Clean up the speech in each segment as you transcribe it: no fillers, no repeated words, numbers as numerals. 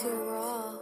too raw.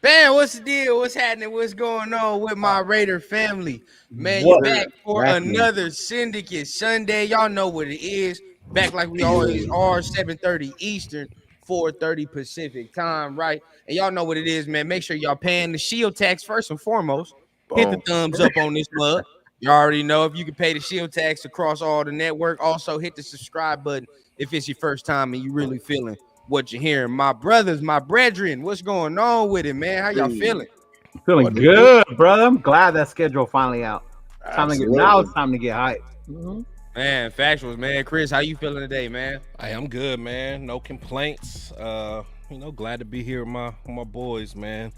Man, what's the deal? What's happening? What's going on with my Raider family? Man, you What? back for Exactly. another Syndicate Sunday. Y'all know what it is. Back like we always are, 7:30 Eastern, 4:30 Pacific time, right? And y'all know what it is, man. Make sure y'all paying the shield tax first and foremost. Hit the Boom. thumbs up on this mug. You already know if you can pay the shield tax across all the network. Also, hit the subscribe button if it's your first time and you really feeling what you're hearing. My brothers, my brethren, what's going on with it, man? How y'all feeling? Feeling What it good, brother. I'm glad that schedule finally out. Time to get Absolutely. now. It's time to get hyped. Mhm. Man, factuals, man. Chris, how you feeling today, man? Hey, I'm good, man. No complaints. Glad to be here with my boys, man.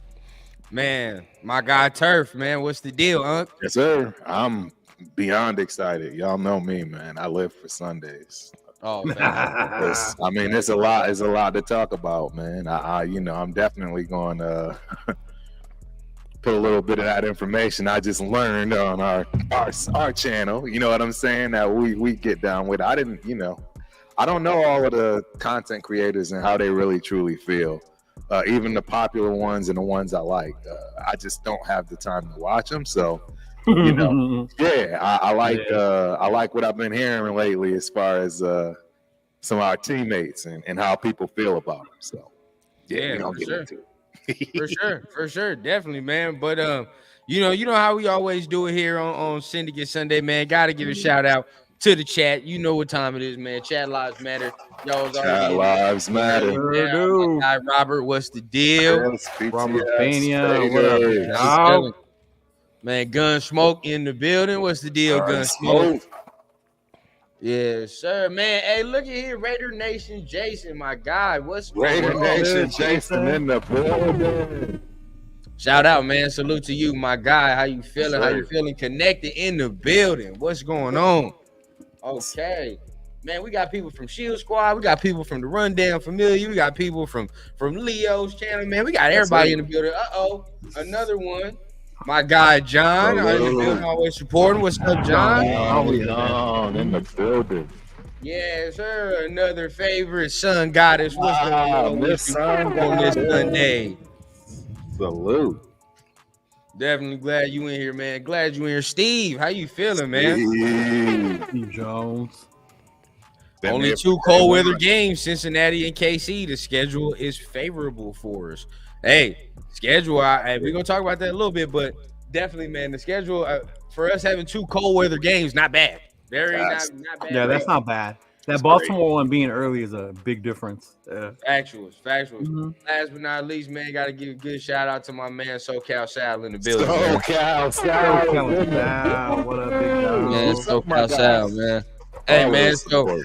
Man, my guy Turf, man. What's the deal, Unc? Yes, sir. I'm beyond excited. Y'all know me, man. I live for Sundays. Oh, factuals. I mean, it's a lot. It's a lot to talk about, man. I'm definitely going to put a little bit of that information I just learned on our channel. You know what I'm saying? That we get down with. I don't know all of the content creators and how they really truly feel. Even the popular ones and the ones I like. I just don't have the time to watch them. So, yeah, I like what I've been hearing lately as far as some of our teammates and how people feel about them. So, Yeah, we're gonna for get sure. into it. For sure, definitely, man. But you know how we always do it here on Syndicate Sunday, man. Got to give a shout out to the chat. You know what time it is, man. Chat lives matter. Y'all's Chat already lives matter. Sure Yeah, do. my guy Robert, what's the deal? Yes, BTS, Robert Pena, what up, Raiders. dog? Man, Gun Smoke in the building. What's the deal, Gun Smoke? Yes, sir, man. Hey, look at here, Raider Nation, Jason, my guy. What's Raider going on? Nation, Jason in the building. Shout out, man. Salute to you, my guy. How you feeling? How you sir. feeling? Connected in the building. What's going on? Okay. Man, we got people from Shield Squad. We got people from the Rundown Familiar. We got people from Leo's channel, man. We got That's everybody it. in the building. Uh-oh. Another one. My guy, John. In the building, always supporting. What's up, John? John in the building. Yes, sir. Another favorite sun goddess. What's going on with Miss you Sun on this Goddess. Sunday? Salute. Definitely glad you in here, man. Glad you in here. Steve, how you feeling, man? Steve Jones. Only 2 cold weather games, Cincinnati and KC. The schedule is favorable for us. Hey, schedule, we're going to talk about that a little bit, but definitely, man, the schedule for us having 2 cold weather games, not bad. Very not bad. Yeah, that's not bad. That Baltimore one being early is a big difference. Yeah. Factuals. Mm-hmm. Last but not least, man, got to give a good shout out to my man SoCal Sal in the building. SoCal Sal, Sal. what up, big dog? Man, SoCal Sal, man. Hey, man, so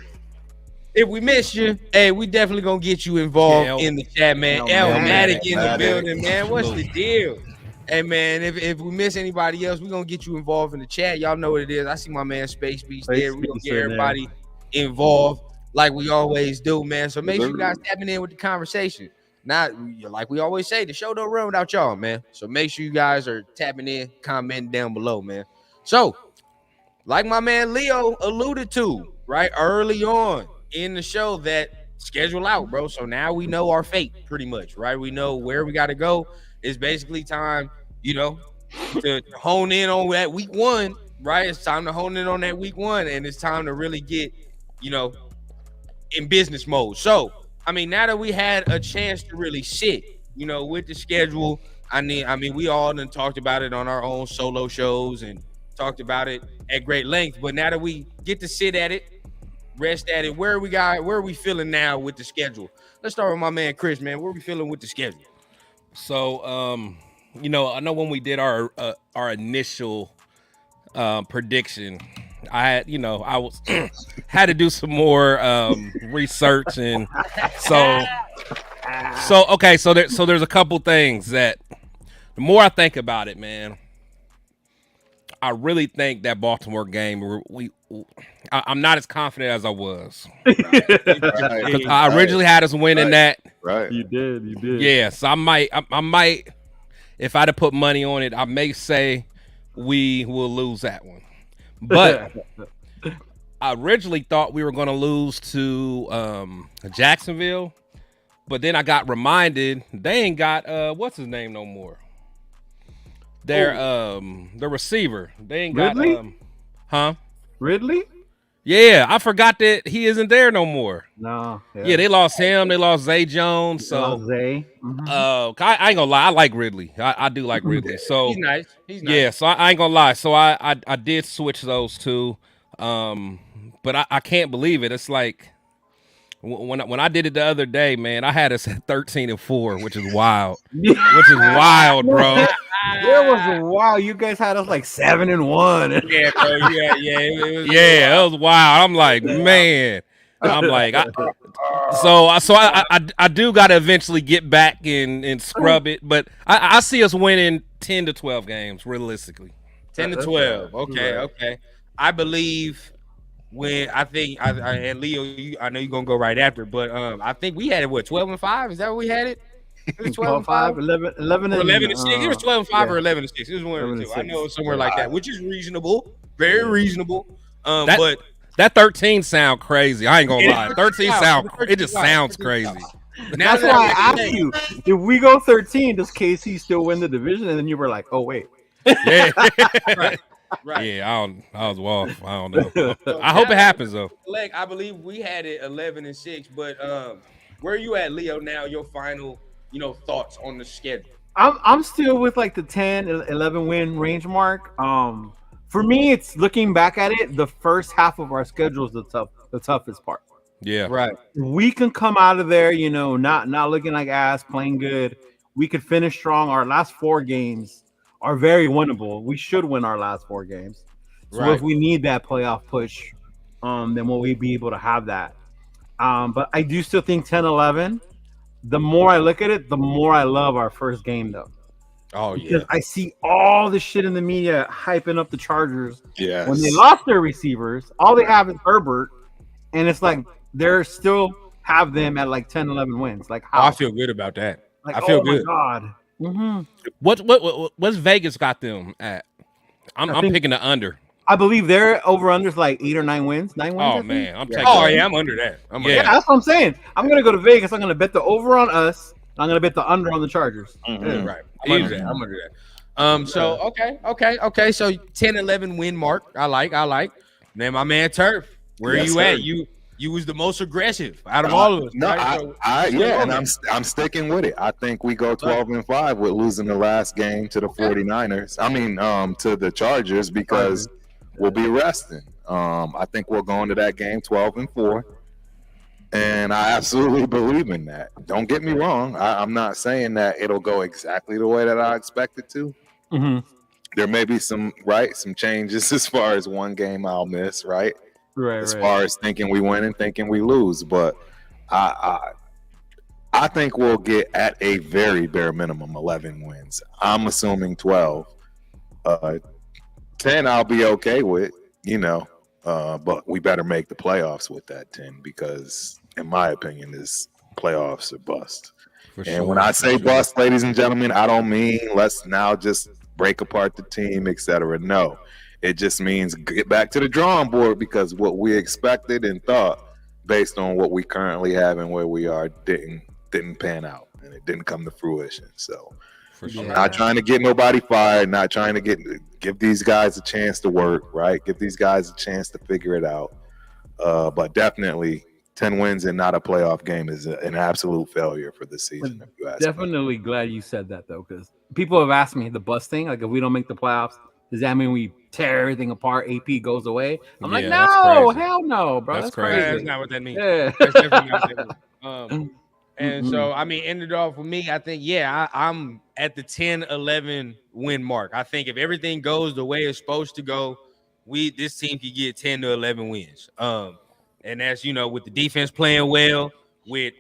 if we miss you, hey, we definitely gonna get you involved in the chat, man. Elmatic in the building, man. What's the deal? Hey, man, if we miss anybody else, we're gonna get you involved in the chat. Y'all know what it is. I see my man Space Beast there. We're gonna get everybody involved like we always do, man. So make sure you guys tapping in with the conversation. Not like we always say, the show don't run without y'all, man. So make sure you guys are tapping in, commenting down below, man. So, like my man Leo alluded to, right, early on in the show, that schedule out, bro. So now we know our fate pretty much, right? We know where we got to go. It's basically time, to hone in on that week 1, right? It's time to hone in on that week 1, and it's time to really get, in business mode. So, I mean, now that we had a chance to really sit, with the schedule, I mean, we all done talked about it on our own solo shows and talked about it at great length. But now that we get to sit at it, rest at it, where are we feeling now with the schedule? Let's start with my man Chris, man. Where are we feeling with the schedule? So, I know when we did our initial prediction, I had, I was had to do some more research, and so okay, so there's a couple things that the more I think about it, man, I really think that Baltimore game I'm not as confident as I was. Right. I originally had us winning that. Right. You did. Yeah, so I might, if I'd have put money on it, I may say we will lose that one. But I originally thought we were going to lose to Jacksonville, but then I got reminded they ain't got what's his name no more. The receiver. They ain't Ridley? Got Ridley? Yeah, I forgot that he isn't there no more. No. Yeah, they lost him. They lost Zay Jones. So Zay. I ain't gonna lie. I like Ridley. I do like Ridley. So he's nice. Yeah, so I ain't gonna lie. So I did switch those two. But I can't believe it. It's like when I did it the other day, man, I had us at 13-4, which is wild. Which is wild, bro. There was a while you guys had us like 7-1. Yeah, bro. Yeah, it was wild. I'm like, man. I'm like, I do got to eventually get back and scrub it, but I see us winning 10 to 12 games realistically. 10 to 12. Okay. I believe when and Leo, I know you're gonna go right after, but I think we had it 12-5. Is that what we had it? It was 12-5, 11 and 6. It was 12-5 or 11-6. It was one of the two. I know it's somewhere like that, which is reasonable, very reasonable. But that 13 sound crazy. I ain't gonna lie. 13 sounds crazy. Now that's why I asked you, if we go 13, does KC still win the division? And then you were like, oh wait. Yeah. Right. Yeah, I was off. I don't know. I hope it happens though. Like, I believe we had it 11-6, but where are you at, Leo? Now, your final, thoughts on the schedule. I'm still with like the 10-11 win range mark. For me, it's looking back at it. The first half of our schedule is the toughest part. Yeah, right. We can come out of there, not looking like ass, playing good. We could finish strong. Our last 4 games are very winnable. We should win our last 4 games. So if we need that playoff push, then will we be able to have that? But I do still think 10-11. The more I look at it, the more I love our first game, though. Oh because yeah. I see all the shit in the media hyping up the Chargers Yes. when they lost their receivers. All they have is Herbert, and it's like they're still have them at like 10, 11 wins. Like Oh, how? I feel good about that. Like I feel oh my good. god. Mm-hmm. What's Vegas got them at? I'm think- picking the under. I believe their over unders like 8 or 9 wins. 9 wins. I Oh think. man, I'm Yeah. taking. Oh yeah, I'm under that. I'm under Yeah. Yeah, that. that's what I'm saying. I'm gonna go to Vegas. I'm gonna bet the over on us. I'm gonna bet the under on the Chargers. Mhm. Right. I'm under that. I'm under that. So okay. So 10-11 win mark. I like. Then my man Turf. Where Yes, you at? sir. You was the most aggressive out of all of us. No, right? So, yeah, and I'm sticking with it. I think we go 12-5 with losing the last game to the 49ers. I mean, to the Chargers because we'll be resting. I think we'll go into that game 12-4, and I absolutely believe in that. Don't get me wrong. I'm not saying that it'll go exactly the way that I expect it to. Mm-hmm. There may be some changes as far as one game I'll miss, right? Right. As far as thinking we win and thinking we lose, but I think we'll get at a very bare minimum 11 wins. I'm assuming 12. 10 I'll be okay with, but we better make the playoffs with that 10 because, in my opinion, is playoffs or bust. And when I say bust, ladies and gentlemen, I don't mean let's now just break apart the team, etc. No. It just means get back to the drawing board because what we expected and thought based on what we currently have and where we are didn't pan out and it didn't come to fruition. So I'm not trying to get nobody fired, not trying to give these guys a chance to work, right? Give these guys a chance to figure it out. But definitely 10 wins and not a playoff game is an absolute failure for the season. If you ask me. Definitely glad you said that though, because people have asked me the bust thing. Like if we don't make the playoffs, does that mean we tear everything apart? AP goes away? I'm like, Yeah, that's no, crazy. hell no, bro. That's crazy. That's crazy. not what that means. Yeah. That's definitely not what that means. And so, I mean, ended off with me. I think, I'm at the 10-11 win mark. I think if everything goes the way it's supposed to go, this team could get 10 to 11 wins. And that's, with the defense playing well, with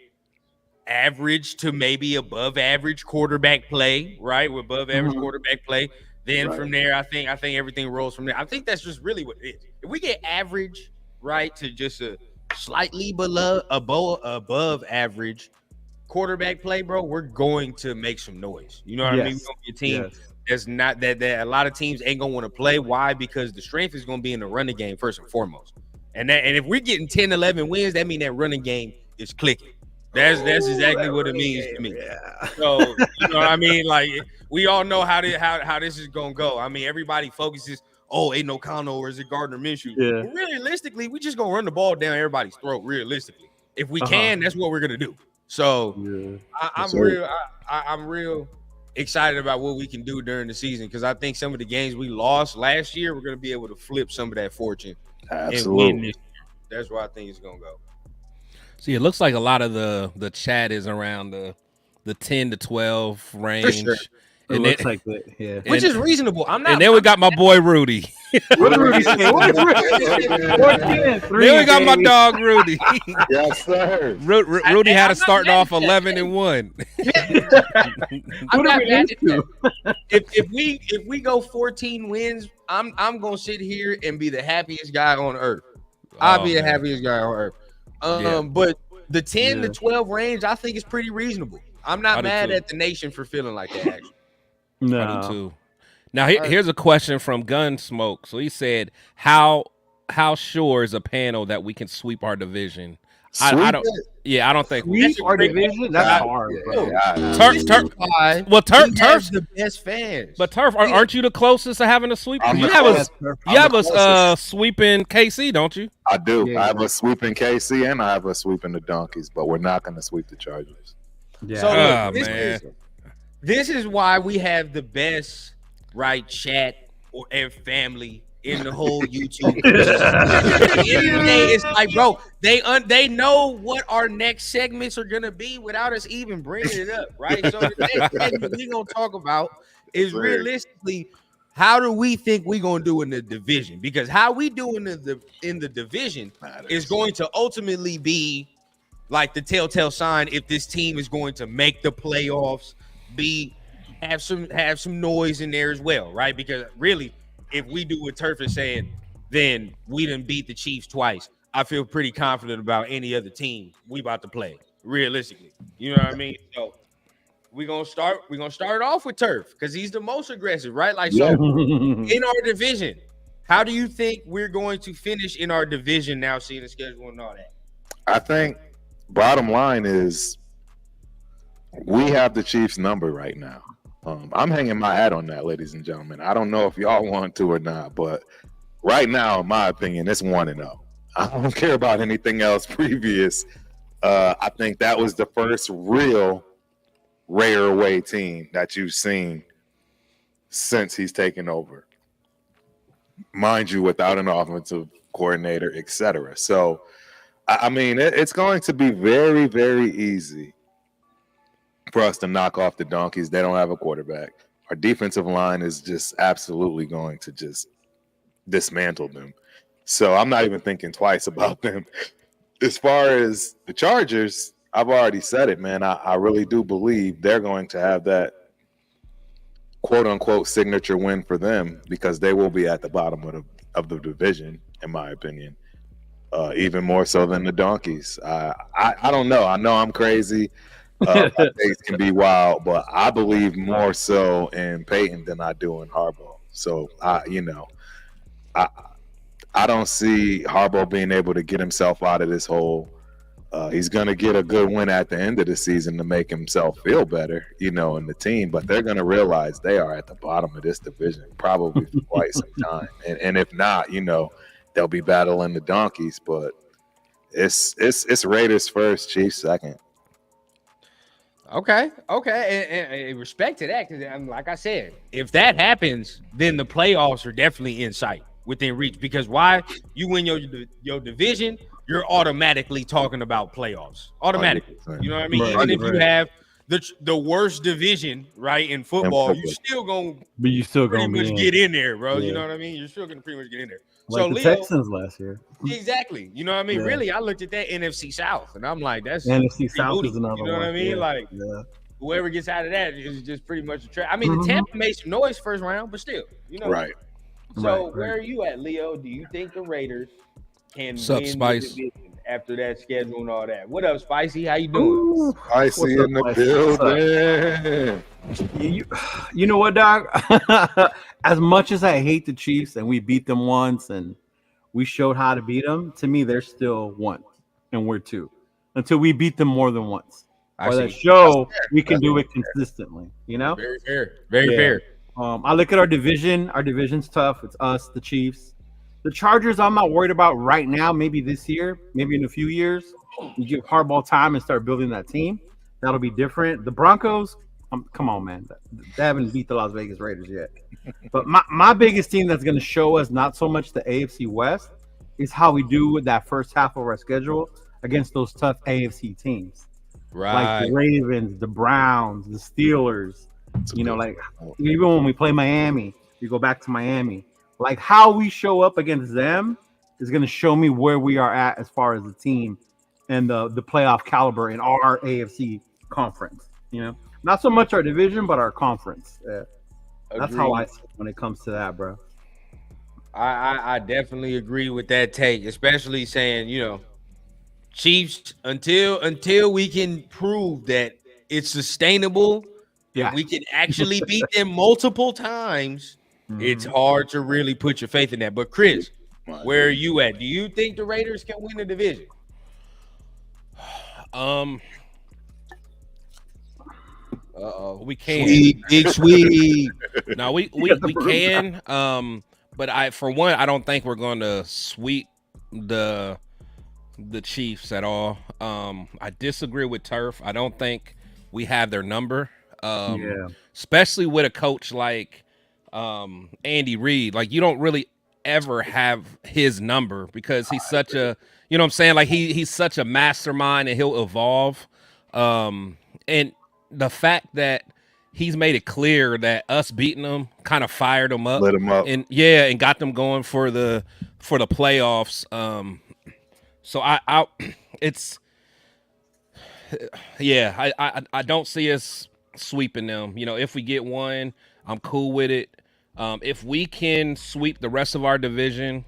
average to maybe above average quarterback play, right? With above average quarterback play. Then from there, I think everything rolls from there. I think that's just really what it is. If we get average, right, to just a slightly above average quarterback play, bro, we're going to make some noise. You know what I mean? We're gonna be a team that's not that a lot of teams ain't gonna want to play. Why? Because the strength is gonna be in the running game first and foremost. And if we're getting 10-11 wins, that means that running game is clicking. That's exactly what it means to me. Yeah. So you know what I mean? Like we all know how this is gonna go. I mean, everybody focuses, ain't no Connell or is it Gardner Minshew? Yeah. But realistically, we just gonna run the ball down everybody's throat. Realistically, if we can, that's what we're gonna do. So I'm real excited about what we can do during the season because I think some of the games we lost last year, we're gonna be able to flip some of that fortune and win this year. That's where I think it's gonna go. See, it looks like a lot of the chat is around the 10 to 12 range. For sure. It looks like that, yeah. Which is reasonable. I'm not. And then we got my boy Rudy. What did Rudy say? What is Rudy? Then we got my dog Rudy. Yes, sir. Rudy had to start off 11-1. I'm not mad at that. If we go 14 wins, I'm gonna sit here and be the happiest guy on earth. I'll be the happiest guy on earth. But the 10 to 12 range, I think is pretty reasonable. I'm not mad at the nation for feeling like that. Actually, No. I do too. Now here's a question from Gunsmoke. So he said, "How sure is a panel that we can sweep our division?" I don't. Yeah, I don't think Sweep our division. That's hard, bro. Turf. Well, Turf the best fans. But Turf, aren't you the closest to having a sweep? You have a sweeping KC, don't you? I do. Yeah. I have a sweep in KC and I have a sweep in the Donkeys, but we're not going to sweep the Chargers. Yeah. So look, man. this is why we have the best chat and family in the whole YouTube. At the end of the day, it's like, bro, they know what our next segments are gonna be without us even bringing it up, right? So the next segment we're gonna talk about is realistically how do we think we're gonna do in the division? Because how we do in the division is going to ultimately be like the telltale sign if this team is going to make the playoffs, be have some noise in there as well, right? Because really, if we do what Turf is saying, then we done beat the Chiefs twice. I feel pretty confident about any other team we about to play, realistically. You know what I mean? So we're gonna start off with Turf because he's the most aggressive, right? Like, Yeah. so in our division, how do you think we're going to finish in our division now, seeing the schedule and all that? I think bottom line is we have the Chiefs number right now. I'm hanging my hat on that, ladies and gentlemen. I don't know if y'all want to or not, but right now, in my opinion, it's 1-0. I don't care about anything else previous. I think that was the first real Raider away team that you've seen since he's taken over. Mind you, without an offensive coordinator, etc. So, I mean, it's going to be very, very easy for us to knock off the Donkeys. They don't have a quarterback. Our defensive line is just absolutely going to just dismantle them. So I'm not even thinking twice about them. As far as the Chargers, I've already said it, man. I really do believe they're going to have that quote-unquote signature win for them because they will be at the bottom of the division, in my opinion. Even more so than the Donkeys. I don't know. I know I'm crazy. My takes can be wild, but I believe more so in Peyton than I do in Harbaugh. So I don't see Harbaugh being able to get himself out of this hole. He's going to get a good win at the end of the season to make himself feel better, in the team. But they're going to realize they are at the bottom of this division probably for quite some time. And if not, they'll be battling the Donkeys. But it's Raiders first, Chiefs second. Okay, and respect to that because, like I said, if that happens, then the playoffs are definitely in sight, within reach. Because why? You win your division, you're automatically talking about playoffs. Automatically, 100%. you know what I mean? Right, Even if you right. have the worst division, right, in football, you still gonna But you still pretty gonna much be get in there, bro. You Yeah. know what I mean? You're still gonna pretty much get in there. like So the Leo, Texans last year. exactly. You know what I mean? Yeah. Really, I looked at that NFC South, and I'm like, that's NFC pretty South booty. is another You know one. what I mean? Yeah. Like, yeah. whoever gets out of that is just pretty much a trap. I mean, Mhm. the Tampa made some noise first round, but still, Right. So Right. where are you at, Leo? Do you think the Raiders can What's up, win the Spice? division after that schedule and all that? What up, Spicy? How you doing? Ooh, I what's see up, in the Spicy? What's up? building. You know what, dog? As much as I hate the Chiefs and we beat them once and we showed how to beat them, to me they're still one and we're two until we beat them more than once. I Or that see. show we can do it consistently. Very fair. Very Yeah. fair. I look at our division. Our division's tough. It's us, the Chiefs. The Chargers, I'm not worried about right now. Maybe this year, maybe in a few years, you give Harbaugh time and start building that team. That'll be different. The Broncos, come on, man. They haven't beat the Las Vegas Raiders yet. But my biggest team that's going to show us not so much the AFC West is how we do with that first half of our schedule against those tough AFC teams. Like Right. the Ravens, the Browns, the Steelers. Like even when we play Miami, we go back to Miami. Like how we show up against them is going to show me where we are at as far as the team and the playoff caliber in our AFC conference. Not so much our division, but our conference. Yeah. That's how I see it when it comes to that, bro. I definitely agree with that take, especially saying, Chiefs until we can prove that it's sustainable, Yeah. if we can actually beat them multiple times, it's hard to really put your faith in that. But Chris, where are you at? Do you think the Raiders can win the division? We can. Big sweet. No, we can. But I don't think we're going to sweep the Chiefs at all. I disagree with Turf. I don't think we have their number. Especially with a coach like Andy Reid. Like, you don't really ever have his number because he's such a, you know what I'm saying? Like he's such a mastermind and he'll evolve. And the fact that he's made it clear that us beating them kind of fired them up, Lit 'em up. and got them going for the playoffs. So I don't see us sweeping them. You know, if we get one, I'm cool with it. If we can sweep the rest of our division,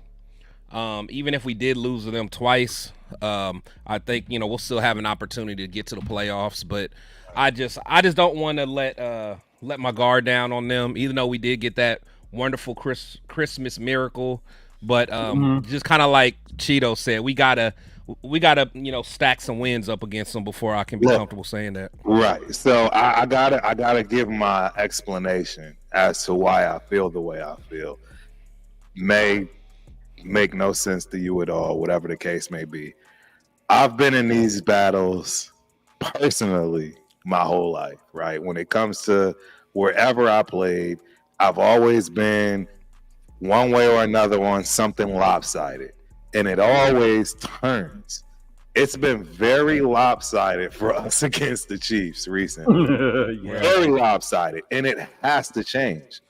even if we did lose to them twice, I think we'll still have an opportunity to get to the playoffs. But I just don't want to let my guard down on them, even though we did get that wonderful Christmas miracle. But just kind of like Cheeto said, we gotta stack some wins up against them before I can be comfortable saying that. Right. So I gotta give my explanation as to why I feel the way I feel. May make no sense to you at all, whatever the case may be. I've been in these battles personally my whole life, right? When it comes to wherever I played, I've always been one way or another on something lopsided, and it always turns. It's been very lopsided for us against the Chiefs recently. Very lopsided, and it has to change.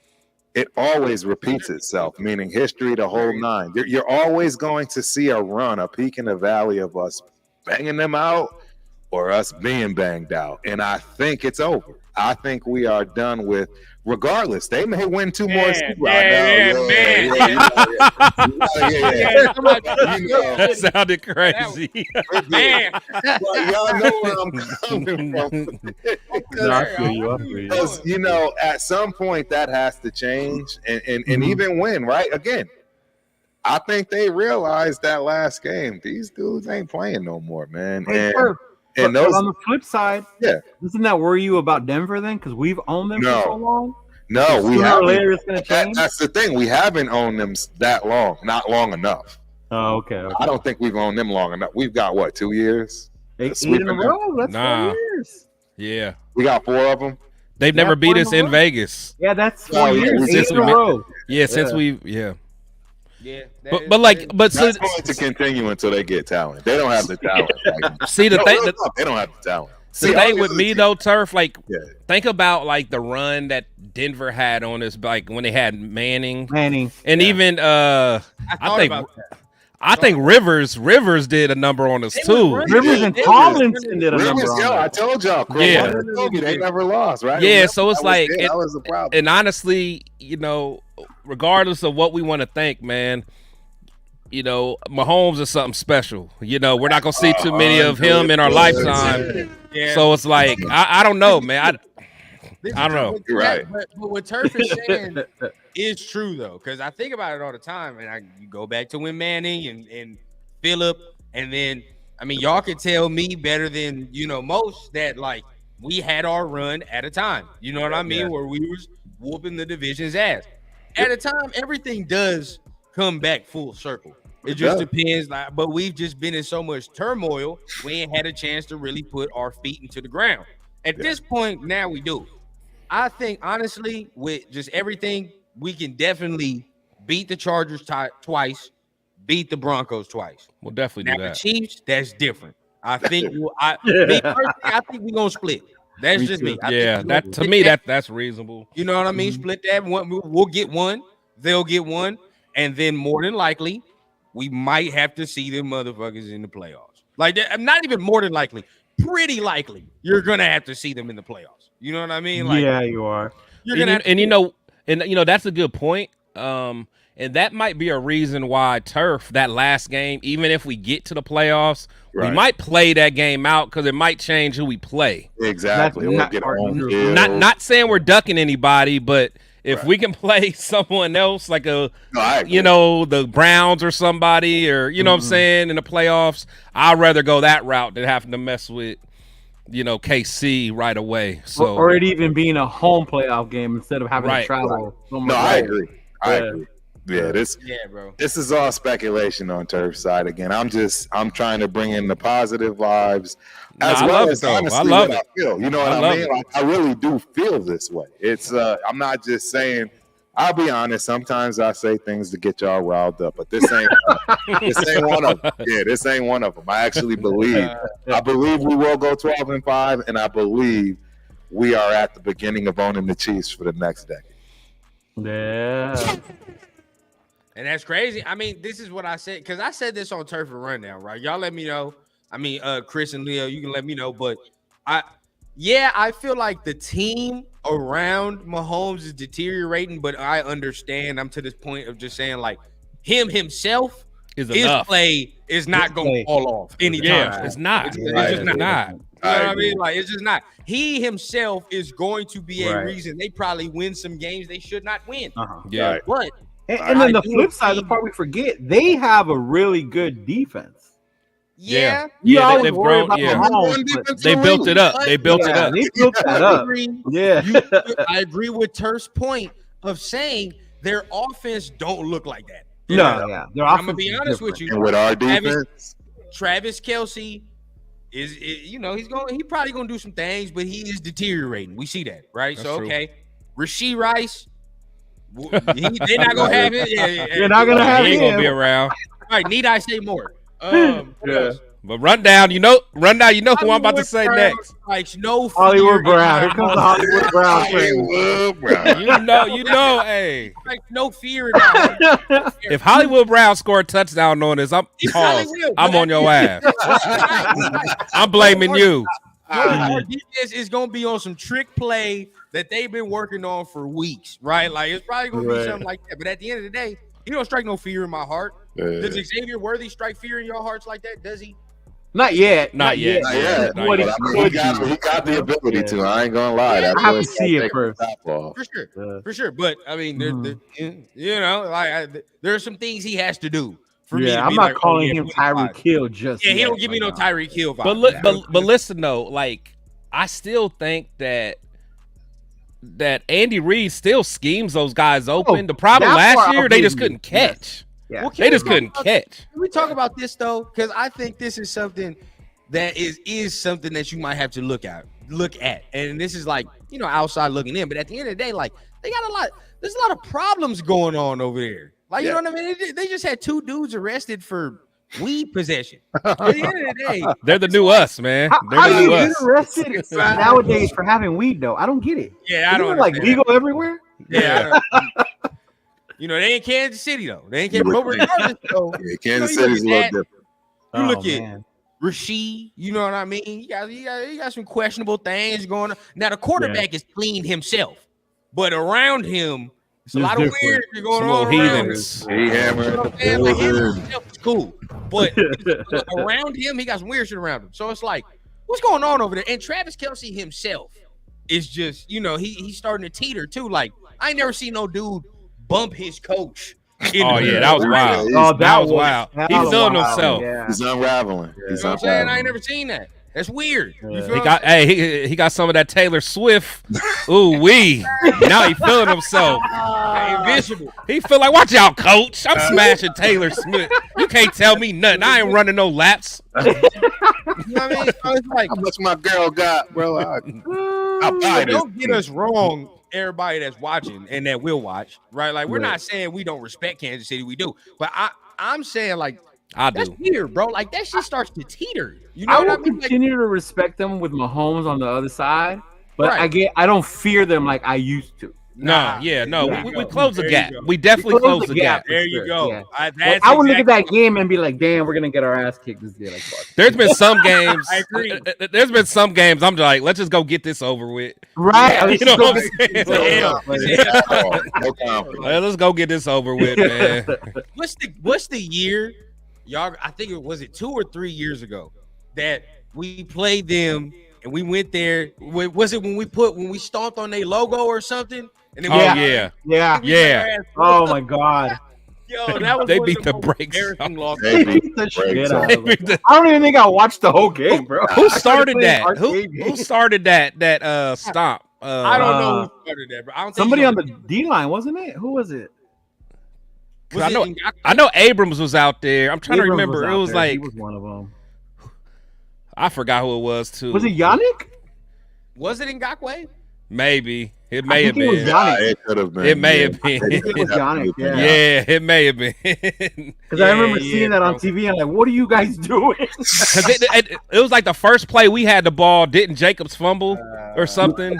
It always repeats itself, meaning history, the whole nine. You're always going to see a run, a peak in the valley of us banging them out or us being banged out. And I think it's over. I think we are done with, regardless. They may win two more seasons. That sounded crazy. But y'all know where I'm coming from. Because, at some point that has to change and even win, right? Again, I think they realized that last game, these dudes ain't playing no more, man. And but on the flip side, doesn't that worry you about Denver then? Because we've owned them for so long. No, we haven't. Later it's gonna change. That's the thing. We haven't owned them that long, not long enough. Oh, okay. I don't think we've owned them long enough. We've got what, 2 years? Eight in a row. That's 4 years. Yeah, we got 4 of them. They've never beat us in Vegas. Yeah, that's 4 years. 8 in a row. Yeah, since we've But that's going to continue until they get talent. They don't have the talent. See the thing, they don't have the talent. The thing with me though, Turf, think about the run that Denver had on us, when they had Manning, and even I think Rivers did a number on us too. Rivers and Tomlinson did a number on us. I told y'all. They never lost, right? Yeah, so it's that was the problem. And honestly, regardless of what we want to think, man, Mahomes is something special. We're not gonna see too many of him in our lifetime. Yeah. So it's I don't know, man. I don't know. You're right. But what Turf is saying is true though, because I think about it all the time, and you go back to when Manning and Phillip, and then y'all can tell me better than most that we had our run at a time. You know what I mean? Where we was whooping the division's ass. At a time, everything does come back full circle. It just depends. But we've just been in so much turmoil, we ain't had a chance to really put our feet into the ground. At this point, now we do. I think, honestly, with just everything, we can definitely beat the Chargers twice, beat the Broncos twice. We'll definitely do that. The Chiefs, that's different. I think I think we're going to split. That's just me. That's reasonable. You know what I mean? Split that one. We'll get one. They'll get one. And then more than likely, we might have to see them motherfuckers in the playoffs. Not even more than likely. Pretty likely, you're going to have to see them in the playoffs. You know what I mean? Yeah, you are. You're going to and that's a good point. And that might be a reason why Turf, that last game, even if we get to the playoffs, we might play that game out because it might change who we play. Exactly. Not saying we're ducking anybody, but if we can play someone else the Browns or somebody, or what I'm saying, in the playoffs, I'd rather go that route than having to mess with KC right away. So or it even being a home playoff game instead of having to travel. No, I agree. Yeah, this is all speculation on Turf's side again. I'm trying to bring in the positive vibes as well as honestly what I feel. You know what I mean? I really do feel this way. It's I'm not just saying. I'll be honest. Sometimes I say things to get y'all riled up, but this ain't one of them. Yeah, this ain't one of them. I actually believe. I believe we will go 12-5, and I believe we are at the beginning of owning the Chiefs for the next decade. Yeah. And that's crazy. This is what I said, because I said this on Turf and Rundown, right? Y'all let me know. Chris and Leo, you can let me know. But Yeah, I feel like the team around Mahomes is deteriorating, but I understand. I'm to this point of just saying, like, him himself, Is his enough. play is not going to fall off anytime. Yeah, soon. it's not. It's Yeah, just not. not. You know what I mean? Like, it's just not. He himself is going to be a Right. reason they probably win some games they should not win. Yeah. Right. But And then I the do flip side, the agree. part we forget, they have a really good defense. yeah, You Yeah, always they've worry grown. about Yeah, Mahomes, but they built it up. They built it yeah, up. they built that I up. agree. Yeah. I agree with Turf's point of saying their offense don't look like that. No, yeah. Their I'm gonna offense be is honest with different. you. And with our defense, Travis Kelce is he probably gonna do some things, but he is deteriorating. We see that, right? That's so true. okay, Rasheed Rice, they're not gonna have it. Yeah, You're not gonna have He ain't gonna be him. around. Right? Need I say more? Yeah. But rundown, you know who I'm about to say next. Like no fear Hollywood in Brown. my Here comes the heart. Hollywood Brown train. Hollywood Brown. You know, hey. Like no fear in my heart. If Hollywood Brown scored a touchdown on this, I'm He probably pause. will, I'm but on your ass. I'm blaming you. Our defense is gonna be on some trick play that they've been working on for weeks, right? Like it's probably gonna be Right. something like that. But at the end of the day, he don't strike no fear in my heart. Does Xavier Worthy strike fear in your hearts like that? Does he? Not yet. Not yet. Not yet. Not What yet. he But I mean, could he got the ability Yeah. to. I ain't gonna lie. Yeah, That's I have what to see it take first. the top off. For sure, Yeah. for sure. But I mean, there are some things he has to do for me. Yeah, To I'm be not like, calling him 25. Tyreek Hill just Yeah, he yet don't give me no right now. Tyreek Hill vibe. But listen though, like I still think that Andy Reid still schemes those guys open. The problem that part last I'll year, they give just you. couldn't catch. Yeah. Well, can They we just talk couldn't about- catch. Can we talk about this though? Because I think this is something that is something that you might have to look at. And this is like, outside looking in. But at the end of the day, like they got there's a lot of problems going on over there. Like, you know what I mean? They just had 2 dudes arrested for weed possession. At the end of the day, They're the new us, man. How They're the do new you us. get arrested nowadays for having weed though? I don't get it. yeah, I don't Isn't it like understand legal everywhere? that. Yeah, I don't, they in Kansas City though. They ain't Kansas, but regardless though, Yeah, Kansas you look City's a at little that, different. You look at man. Rasheed, you know what I mean? You got some questionable things going on. Now the quarterback is clean himself, but around him, it's a It's lot of different. weird shit going Some on little around him. heathens. He hammered You know the what I'm saying? Like him building. himself is cool, but around him, he got some weird shit around him. So it's like, what's going on over there? And Travis Kelce himself is just, he's starting to teeter too. Like I ain't never seen no dude bump his coach. Oh yeah, that was wild. Oh, That was wild. He hella feeling wild. himself. Yeah. He's unraveling. You He's know what I'm saying? I ain't unraveling. never seen that. That's weird. You Yeah. feel He what got I'm saying? he got some of that Taylor Swift. Ooh wee. Now he feeling himself. Invisible. He feel like, watch out, coach. I'm smashing Taylor Smith. You can't tell me nothing. I ain't running no laps. You know what I mean? So it's like, How much my girl got, bro? I'll buy but this. don't get us wrong, everybody that's watching and that will watch, right? Like, we're Right. not saying we don't respect Kansas City. We do. But I'm saying, like, I that's do. weird, bro. Like, that shit starts to teeter. You know I what I will mean? Like, continue to respect them with Mahomes on the other side, but Right. I don't fear them like I used to. No, yeah, no. There We you go. close the There gap. you go. We definitely close the gap. there you go. Yeah. That's I would look at exactly- that game and be like, "Damn, we're gonna get our ass kicked this year." Like, fuck. There's been some games. I agree. There's been some games I'm just like, let's just go get this over with. Right? Yeah, You know what I'm saying? It's a L. It's a L. No confidence. Let's go get this over with, man. What's the year, y'all? I think it was 2 or 3 years ago that we played them and we went there. Was it when we stomped on their logo or something? And then Oh yeah. Yeah. Yeah. Oh my god. Yo, that was They one beat of the most brakes embarrassing losses. They They beat beat the the shit brakes out off. of them. I don't even think I watched the whole game, bro. Who I started played that? arcade Who games. started that stomp? I don't know who started that, but I don't think Somebody he's on the D line, wasn't it? Who was it? Was I it know- Ngakwe? I know Abrams was out there. I'm trying to Abrams remember. It out was there. He like was one of them. I forgot who it was too. Was it Yannick? Was it Ngakwe? Maybe it may have think it was been. Yannick. It could have been. It may yeah. have been. I think it was Yannick. Yeah. Yeah, it may have been. Because I remember seeing that on TV and like, what are you guys doing? Because it was like the first play we had the ball. Didn't Jacobs fumble or something?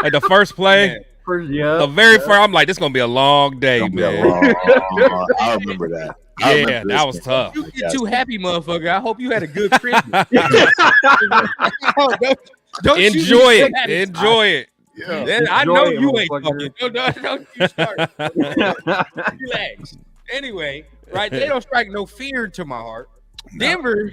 Like the first play, the very first. I'm like, this gonna be a long day, Gonna be a man. long- I remember that. I Yeah, remember that this was game. tough. You get too happy, motherfucker. I hope you had a good Christmas. Don't you Enjoy be it. mad at Enjoy it. Yeah. Then I know Enjoy it, you ain't motherfucker. talking. Don't you start. Relax. Anyway, right? They don't strike no fear into my heart. No. Denver,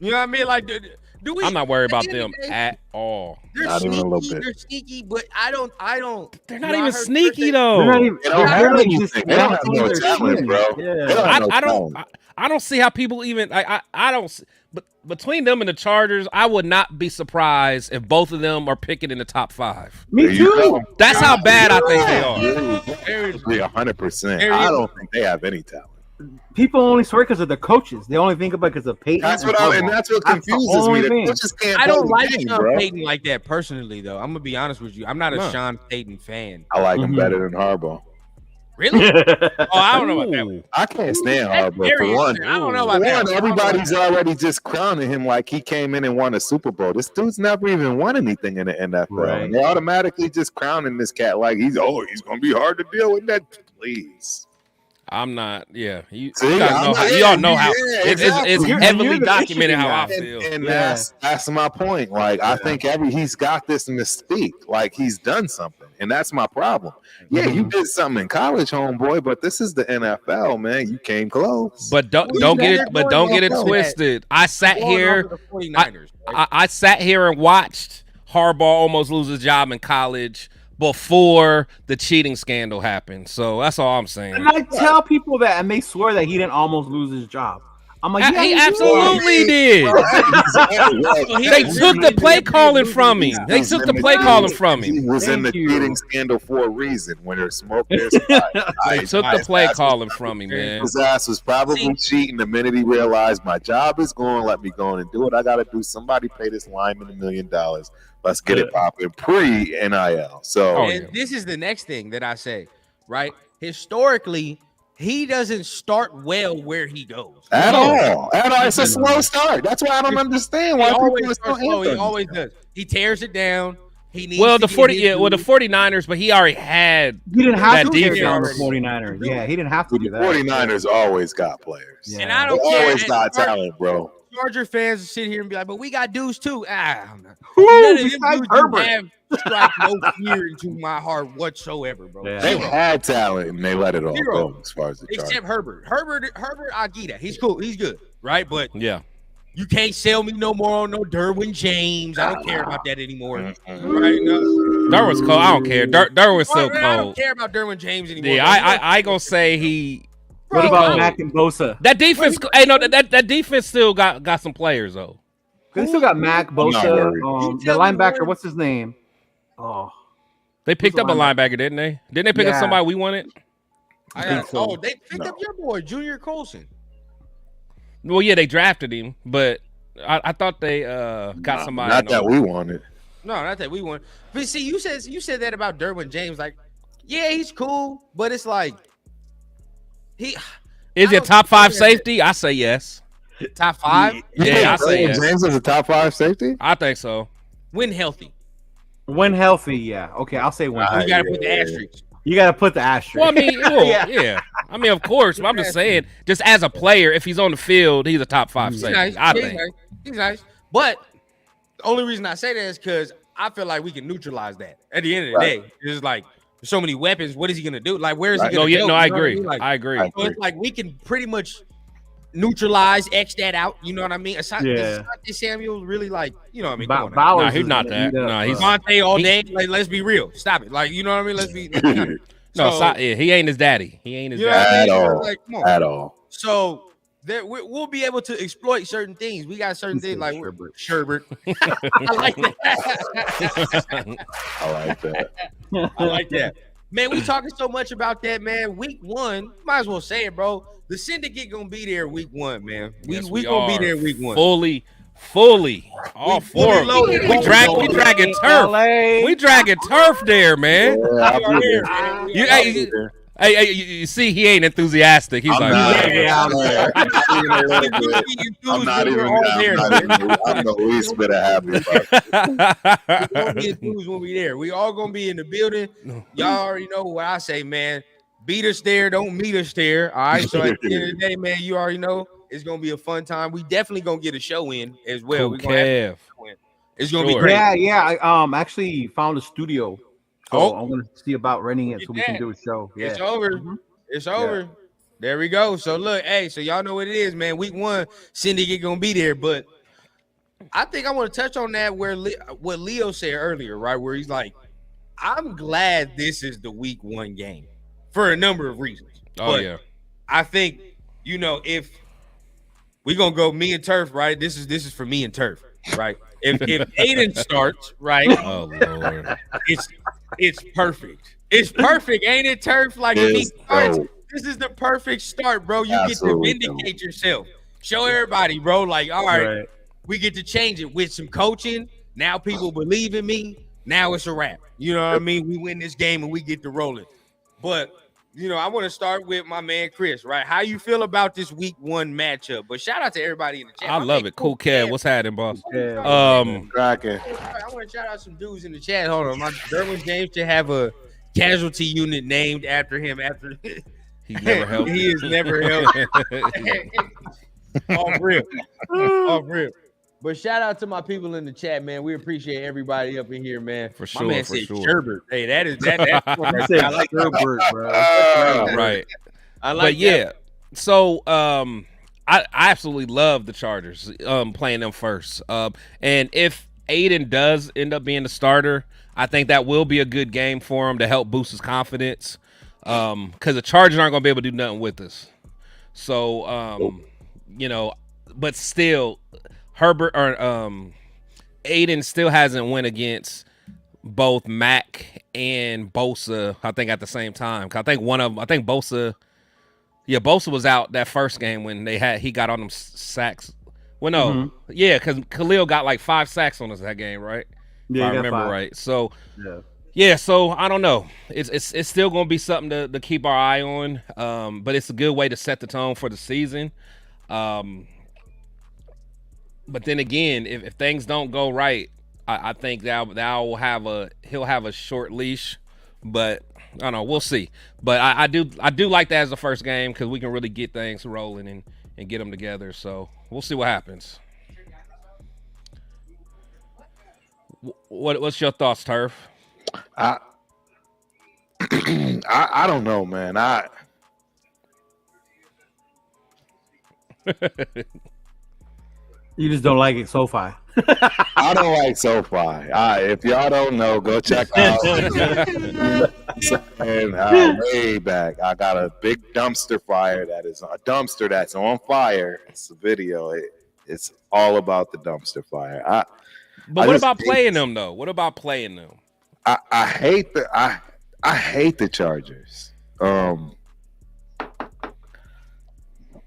you know what I mean? Like, do we? I'm not worried at about the end them of the day, at all. They're Not even a little sneaky. bit. They're sneaky, but I don't. They're you not know, I even heard sneaky Thursday- though. They're not even. They don't They're have barely anything. just They don't have maintain no their talent, shit. bro. Yeah. They don't have no I don't. talent. I don't see how people even. I don't. But between them and the Chargers, I would not be surprised if both of them are picking in the top 5. Me There you too. go. That's how bad I think they are. I agree 100%. There I you don't think they have any talent. People only swear because of the coaches. They only think about because of Peyton. That's and what Harbaugh. that's what That's the confuses me. only The thing. coaches can't I play don't the like game, Sean bro. Payton like that personally, though. I'm gonna be honest with you. I'm not a No. Sean Payton fan. I like him Mhm. better than Harbaugh. Really? Oh, I don't know about that. Ooh. I can't stand That's Harbaugh very for one. interesting. I don't know For about that. one, I don't know about everybody's that. already just crowning him like he came in and won a Super Bowl. This dude's never even won anything in the NFL. Right. And they automatically just crowning this cat like he's gonna be hard to deal with. That please. I'm not. Yeah, you See, guys I'm know not- how. yeah, You all know how. yeah, It's exactly. You're heavily the documented Michigan how I guy. feel. And Yeah. that's my point. Like I think he's got this mystique. Like he's done something, and that's my problem. Yeah, you did something in college, homeboy, but this is the NFL, man. You came close. But don't Well, get they're it. But going don't get it off of that. twisted. I sat Going here. off of the 49ers, right? I sat here and watched Harbaugh almost lose his job in college before the cheating scandal happened. So that's all I'm saying. And I tell people that, and they swear that he didn't almost lose his job. I'm like, yeah, He did. absolutely did. They took the play calling from him. They took the play calling from He him. was in the Thank you. cheating scandal for a reason. When there's smoke, there's fire. They took the play calling from him, man. His ass was probably cheating the minute he realized my job is going. Let me go in and do what I got to do. Somebody pay this lineman $1 million. Let's get it popping pre NIL. So Oh, And this is the next thing that I say, right? Historically, he doesn't start well where he goes. at all, it's a slow start. That's why I don't understand He why always people are starts so slow. He anti. always does. He tears it down. He needs Well, to the get 40, his yeah, well, the dude. 49ers, but he already had. He didn't have That to tear defense. down the 49ers. Yeah, he didn't have to The do that. 49ers always got players. Yeah. And I They don't care. always And got talent, bro. Charger fans sit here and be like, "But we got dudes too." None of Who them besides dudes Herbert? have strike no fear into my heart whatsoever, bro. Yeah. They Zero. had talent and they let it all Zero. go as far as the Chargers. Except Herbert. Herbert, I get that. He's cool. He's good, right? But Yeah. you can't sell me no more on no Derwin James. I don't care about that anymore. Mhm. Right? No. Derwin's cold. I don't care. Derwin's so I don't cold. care about Derwin James anymore. Yeah, bro. I gonna say he. What Bro, about no. Mac and Bosa? That defense. Hey, no, that defense still got some players though. They still got Mac, I'm not Bosa, worried. You the tell me linebacker. where- What's his name? Oh, They picked Who's up the a linebacker, didn't they? Didn't they pick up Yeah. somebody we wanted? I think got, so. oh, they picked up your boy, Junior Colson. Well, yeah, they drafted him, but I thought they got somebody. Not that we wanted. No, not that we want. But see, you said that about Derwin James. Like, yeah, he's cool, but it's like he Is I he a don't top think 5 that- safety? I say yes. top 5 Yeah, I say Derwin yes. James is a top 5 safety. I think so. when healthy. when healthy, yeah. Okay, I'll say when. You got to put the asterisks. You got to put the asterisk. Well, I mean, Yeah. yeah. I mean, of course, but I'm just saying, just as a player, if he's on the field, he's a top 5 He's safety. nice. I He's think. nice. He's nice. But the only reason I say that is because I feel like we can neutralize that. At the end of the Right. day, it's like there's so many weapons. What is he gonna do? Like, where is Right. he No, gonna yeah, go? no, I You know what agree. mean? Like, I agree. Right. so it's like we can pretty much neutralize, X that out. You know what I mean? Aside, Yeah. Asante Samuel really like, you know what I mean? Come on now. Bowers Nah, he's is not gonna that. eat up, Nah, he's- bro. Devontae all He- day. Like, let's be real. Stop it. Like, you know what I mean? Let's be honest. No, So, yeah, he ain't his daddy. He ain't his you know what daddy. I mean? At So, all. like, come on. At all. So there, we'll be able to exploit certain things. We got certain things like Sherbert. I like that. I like that. I like that. Man, we talking so much about that, man. Week 1, might as well say it, bro. The Syndicate gonna be there week 1, man. Yes, we gonna are. be there week 1. Fully, all We four. fully of them. loaded. We dragging turf. LA. We dragging turf there, man. Yeah, We I'll are be there, there. man. We You, are hey, there. hey, you see, he ain't enthusiastic. He's I'm like, not. "Yeah." Yeah, out there. I'm not even a little bit. I'm not even. I'm the least bit of happy about it. We gonna be enthused when we there. We all gonna be in the building. Y'all already know what I say, man. Beat us there, don't meet us there. All right. So at the end of the day, man, you already know it's gonna be a fun time. We definitely gonna get a show in as well. Cool We gonna have Kev. a show in. It's gonna be Sure. great. Yeah. I actually found a studio, so Oh. I'm gonna see about renting it so we can that. do a show. Yeah. It's over. Mhm. It's over. There we go. So look, hey, so y'all know what it is, man. Week 1, Syndicate gonna be there, but I think I want to touch on that where what Leo said earlier, right? Where he's like, I'm glad this is the week 1 game for a number of reasons. Oh But yeah. I think, if we gonna go me and Turf, right? This is for me and Turf, right? If Aiden starts, right? Oh Lord. It's perfect. It's perfect, ain't it, Turf? Like if he It's starts, dope. this is the perfect start, bro. You Absolutely get to vindicate yourself. Show everybody, bro. Like, all right, we get to change it with some coaching. Now people believe in me. Now it's a wrap. You know what I mean? We win this game and we get to rolling. But I want to start with my man Chris, right? How you feel about this week 1 matchup? But shout out to everybody in the chat. I My love man it. Cool cat. What's happening, boss? Yeah. Cracking. I want to shout out some dudes in the chat. Hold on, my Derwin James should have a casualty unit named after him. After He never helped. he has never helped. Off rip, off rip. But shout out to my people in the chat, man. We appreciate everybody up in here, man. For sure, My man for said sure. Sherbert. Hey, that's one right I there. said I like Sherbert, bro. Right. I like But that. yeah. So I absolutely love the Chargers playing them first. And if Aiden does end up being the starter, I think that will be a good game for him to help boost his confidence. Because the Chargers aren't gonna be able to do nothing with us. So but still Herbert or Aiden still hasn't went against both Mac and Bosa, I think, at the same time. I think Bosa was out that first game when he got on them sacks. Well, no, because Khalil got like 5 sacks on us that game, right? Yeah, if I he got remember 5. right. So Yeah. so I don't know. It's still gonna be something to keep our eye on. But it's a good way to set the tone for the season. But then again, if things don't go right, I think that he'll have a short leash. But I don't know. We'll see. But I do like that as the first game because we can really get things rolling and get them together. So we'll see what happens. What's your thoughts, Turf? I don't know, man. You just don't like it SoFi. I don't like SoFi. If y'all don't know, go check out. And way back, I got a big dumpster fire that's on fire. It's a video. It's all about the dumpster fire. But what about playing them though? What about playing them? I hate the Chargers.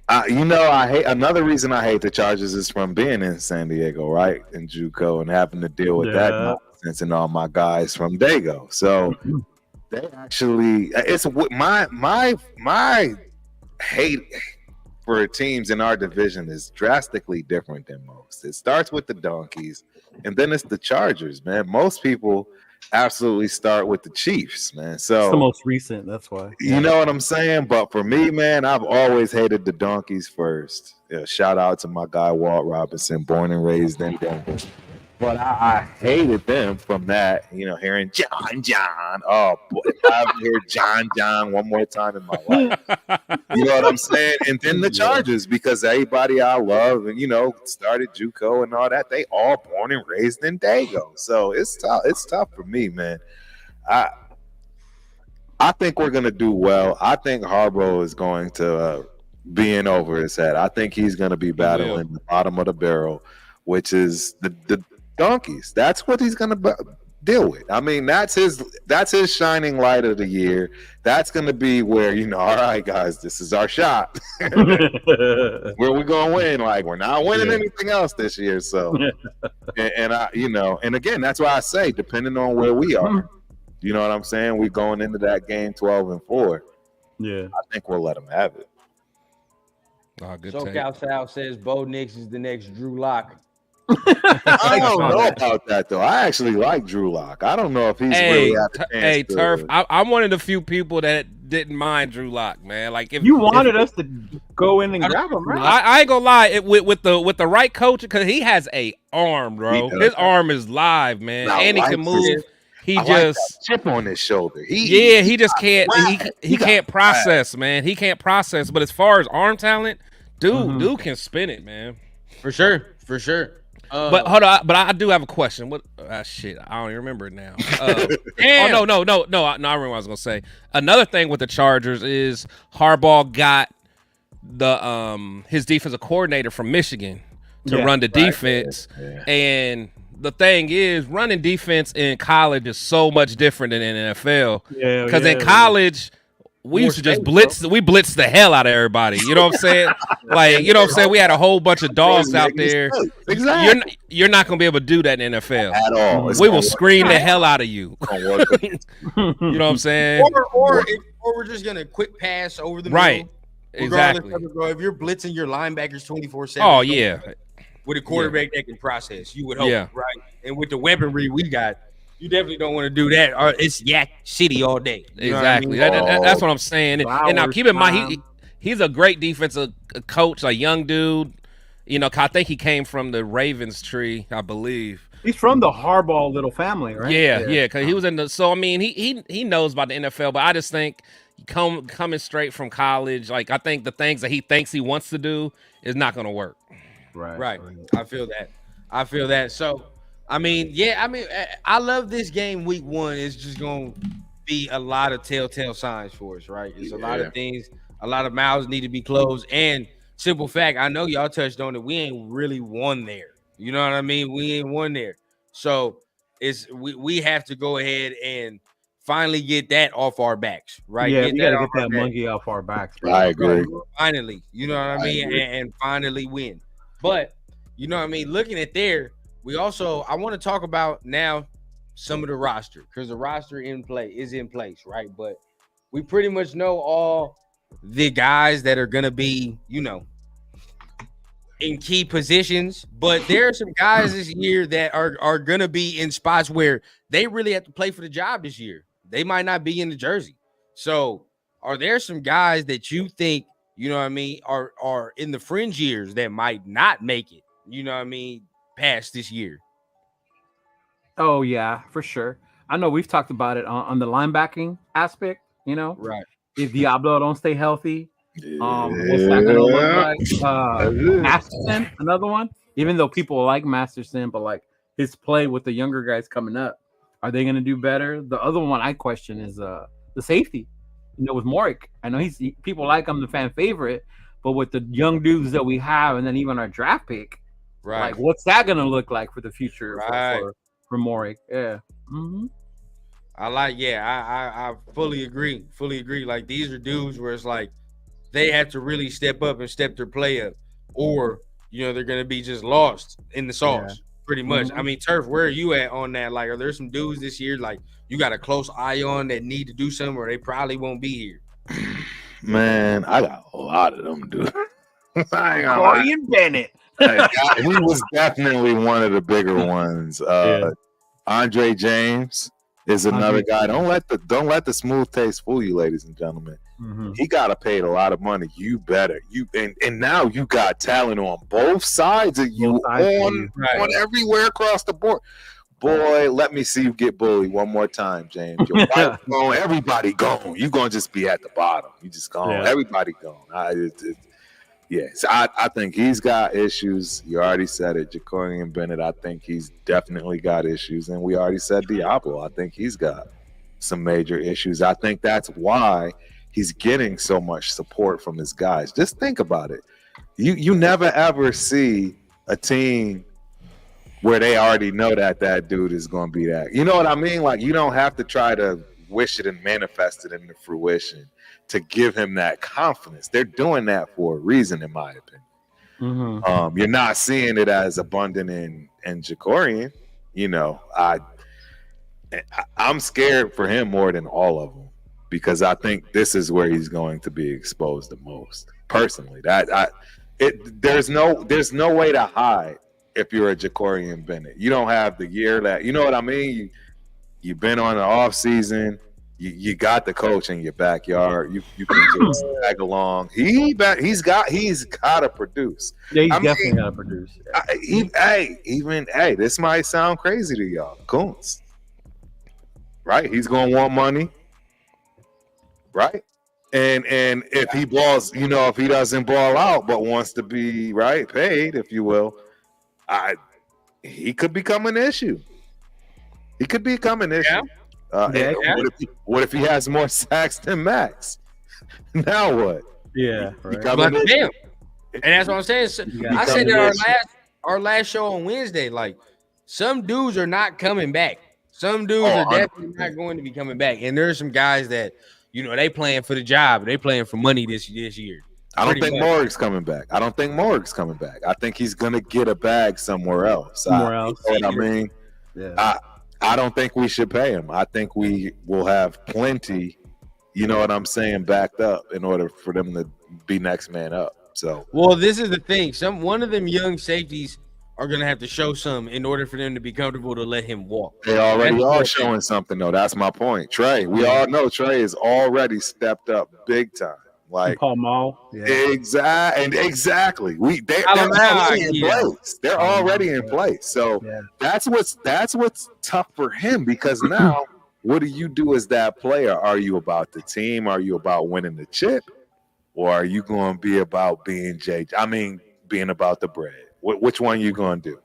I hate another reason I hate the Chargers is from being in San Diego, right, in JUCO, and having to deal with that nonsense and all my guys from Dago. So they actually, it's my hate for teams in our division is drastically different than most. It starts with the Donkeys, and then it's the Chargers, man. Most people absolutely start with the Chiefs, man. So it's the most recent, that's why. You know what I'm saying? But for me, man, I've always hated the Donkeys first. Yeah, shout out to my guy Walt Robinson, born and raised in Denver. But I hated them from that, hearing John. Oh boy, if I ever hear John one more time in my life. You know what I'm saying? And then the Chargers, because everybody I love and started JUCO and all that, they all born and raised in Dago. So it's tough. It's tough for me, man. I think we're gonna do well. I think Harbaugh is going to be in over his head. I think he's gonna be battling the bottom of the barrel, which is the Donkeys. That's what he's gonna deal with. I mean, that's his shining light of the year. That's gonna be where all right, guys, this is our shot. Where we gonna win? Like, we're not winning anything else this year. So, and again, that's why I say, depending on where we are, you know what I'm saying? We're going into that game 12-4. Yeah, I think we'll let them have it. Good SoCal South says Bo Nix is the next Drew Lock. I don't know about that though. I actually like Drew Lock. I don't know if he's really at the chance Turf. I'm one of the few people that didn't mind Drew Lock, man. Like if You wanted us to go in and grab him, right? I ain't gonna lie, with the right coach, because he has a arm, bro. His arm is live, man, and he can move. He I just like that chip on his shoulder. he just can't. He can't process, man. He can't process. But as far as arm talent, dude can spin it, man. For sure. But hold on, but I do have a question. What? Shit, I don't even remember it now. Oh no! I remember what I was gonna say. Another thing with the Chargers is Harbaugh got the his defensive coordinator from Michigan to run the defense, and the thing is, running defense in college is so much different than in the NFL. Because in college, we used to just blitz. We blitzed the hell out of everybody. You know what I'm saying? Like, you know what I'm saying? We had a whole bunch of dogs out there. Exactly. You're not going to be able to do that in the NFL. At all. We will scream the hell out of you. You know what I'm saying? Or we're just going to quick pass over the middle. Right. Exactly. If you're blitzing your linebackers 24/7. Oh, yeah. With a quarterback that can process, you would hope, right? And with the weaponry we got, you definitely don't want to do that. Or it's Yak City all day. You exactly. That's what I'm saying. And now keep in mind, he's a great defensive coach, a young dude. You know, I think he came from the Ravens tree, I believe. He's from the Harbaugh little family, right? Yeah. Because he was in the. So I mean, he knows about the NFL, but I just think coming straight from college, like I think the things that he thinks he wants to do is not going to work. Right. I feel that. So, I mean, I love this game week 1. It's just going to be a lot of telltale signs for us, right? It's a lot of things, a lot of mouths need to be closed. And simple fact, I know y'all touched on it. We ain't really won there. You know what I mean? We ain't won there. So we have to go ahead and finally get that off our backs, right? Yeah, we gotta get that monkey off our backs. Bro. I agree. Finally, you know what I mean? And finally win. But, you know what I mean? Looking at there, I want to talk about now some of the roster, because the roster is in place, right? But we pretty much know all the guys that are going to be, you know, in key positions. But there are some guys this year that are going to be in spots where they really have to play for the job this year. They might not be in the jersey. So are there some guys that you think, you know what I mean, are in the fringe years that might not make it, you know what I mean, past this year? Oh, yeah, for sure. I know we've talked about it on the linebacking aspect, you know. Right. If Diablo don't stay healthy, what's that going to look like? Masterson, another one. Even though people like Masterson, but like his play with the younger guys coming up, are they going to do better? The other one I question is the safety. You know, with Morick, I know people like him, the fan favorite, but with the young dudes that we have, and then even our draft pick, right? Like, what's that gonna look like for the future, right? For Morick, yeah. I fully agree. Like, these are dudes where it's like they have to really step up and step their play up, or you know they're gonna be just lost in the sauce, pretty much. I mean, Turf, where are you at on that? Like, are there some dudes this year like you got a close eye on that need to do something, or they probably won't be here? Man, I got a lot of them, dude. Corey and Bennett. He was definitely one of the bigger ones. Andre James is another guy. Don't let the smooth taste fool you, ladies and gentlemen. He got paid a lot of money. You better. And now you got talent on both sides of you, on everywhere across the board. Boy, let me see you get bullied one more time, James. Your wife gone, everybody gone. You gonna just be at the bottom. You just gone. Everybody gone. I think he's got issues. You already said it. Jacorian Bennett, I think he's definitely got issues. And we already said Diablo. I think he's got some major issues. I think that's why he's getting so much support from his guys. Just think about it. You never ever see a team where they already know that dude is going to be that. You know what I mean? Like, you don't have to try to wish it and manifest it into fruition to give him that confidence. They're doing that for a reason, in my opinion. You're not seeing it as abundant in Jacorian. You know, I'm scared for him more than all of them, because I think this is where he's going to be exposed the most. Personally, there's no way to hide if you're a Jacorian Bennett. You don't have the year that, you know what I mean? You've been on the off season. you got the coach in your backyard. You can just tag along. He's got to produce. Yeah, he's I definitely mean, got to produce. This might sound crazy to y'all, Kuntz, right? He's gonna want money, right? And if he balls, if he doesn't ball out but wants to be paid, if you will, he could become an issue. He could become an issue. What if he has more sacks than Max? Now what? Yeah, right. But damn, and that's what I'm saying. So, I said that our last show on Wednesday, like some dudes are not coming back. Some dudes are definitely not going to be coming back, and there's some guys that they playing for the job. They playing for money this year. I don't think Morg's coming back. I think he's gonna get a bag somewhere else. You know what I mean? Yeah. I don't think we should pay him. I think we will have plenty, you know what I'm saying, backed up in order for them to be next man up. So, well, this is the thing. One of them young safeties are gonna have to show some in order for them to be comfortable to let him walk. They already are showing something, though. That's my point. Trey, we all know Trey is already stepped up big time. Like Paul Mall, exactly. They're already in place. They're already in place. So that's what's tough for him, because now what do you do as that player? Are you about the team? Are you about winning the chip, or are you going to be about being being about the bread? Which one you going to do?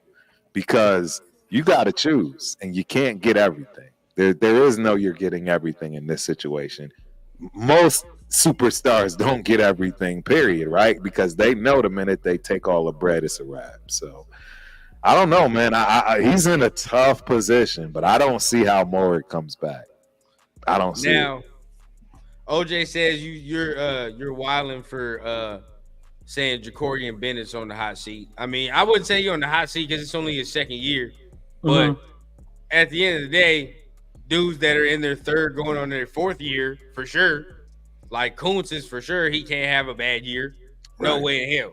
Because you got to choose, and you can't get everything. There is no you're getting everything in this situation. Most superstars don't get everything, period, right? Because they know the minute they take all the bread, it's a wrap. So I don't know, man. He's in a tough position, but I don't see how Morg comes back. I don't see it. OJ says you're wilding for saying Jacorian Bennett's on the hot seat. I mean, I wouldn't say you're on the hot seat because it's only his second year, but at the end of the day, dudes that are in their third going on their fourth year for sure. Like Kuntz is for sure, he can't have a bad year. No way in hell.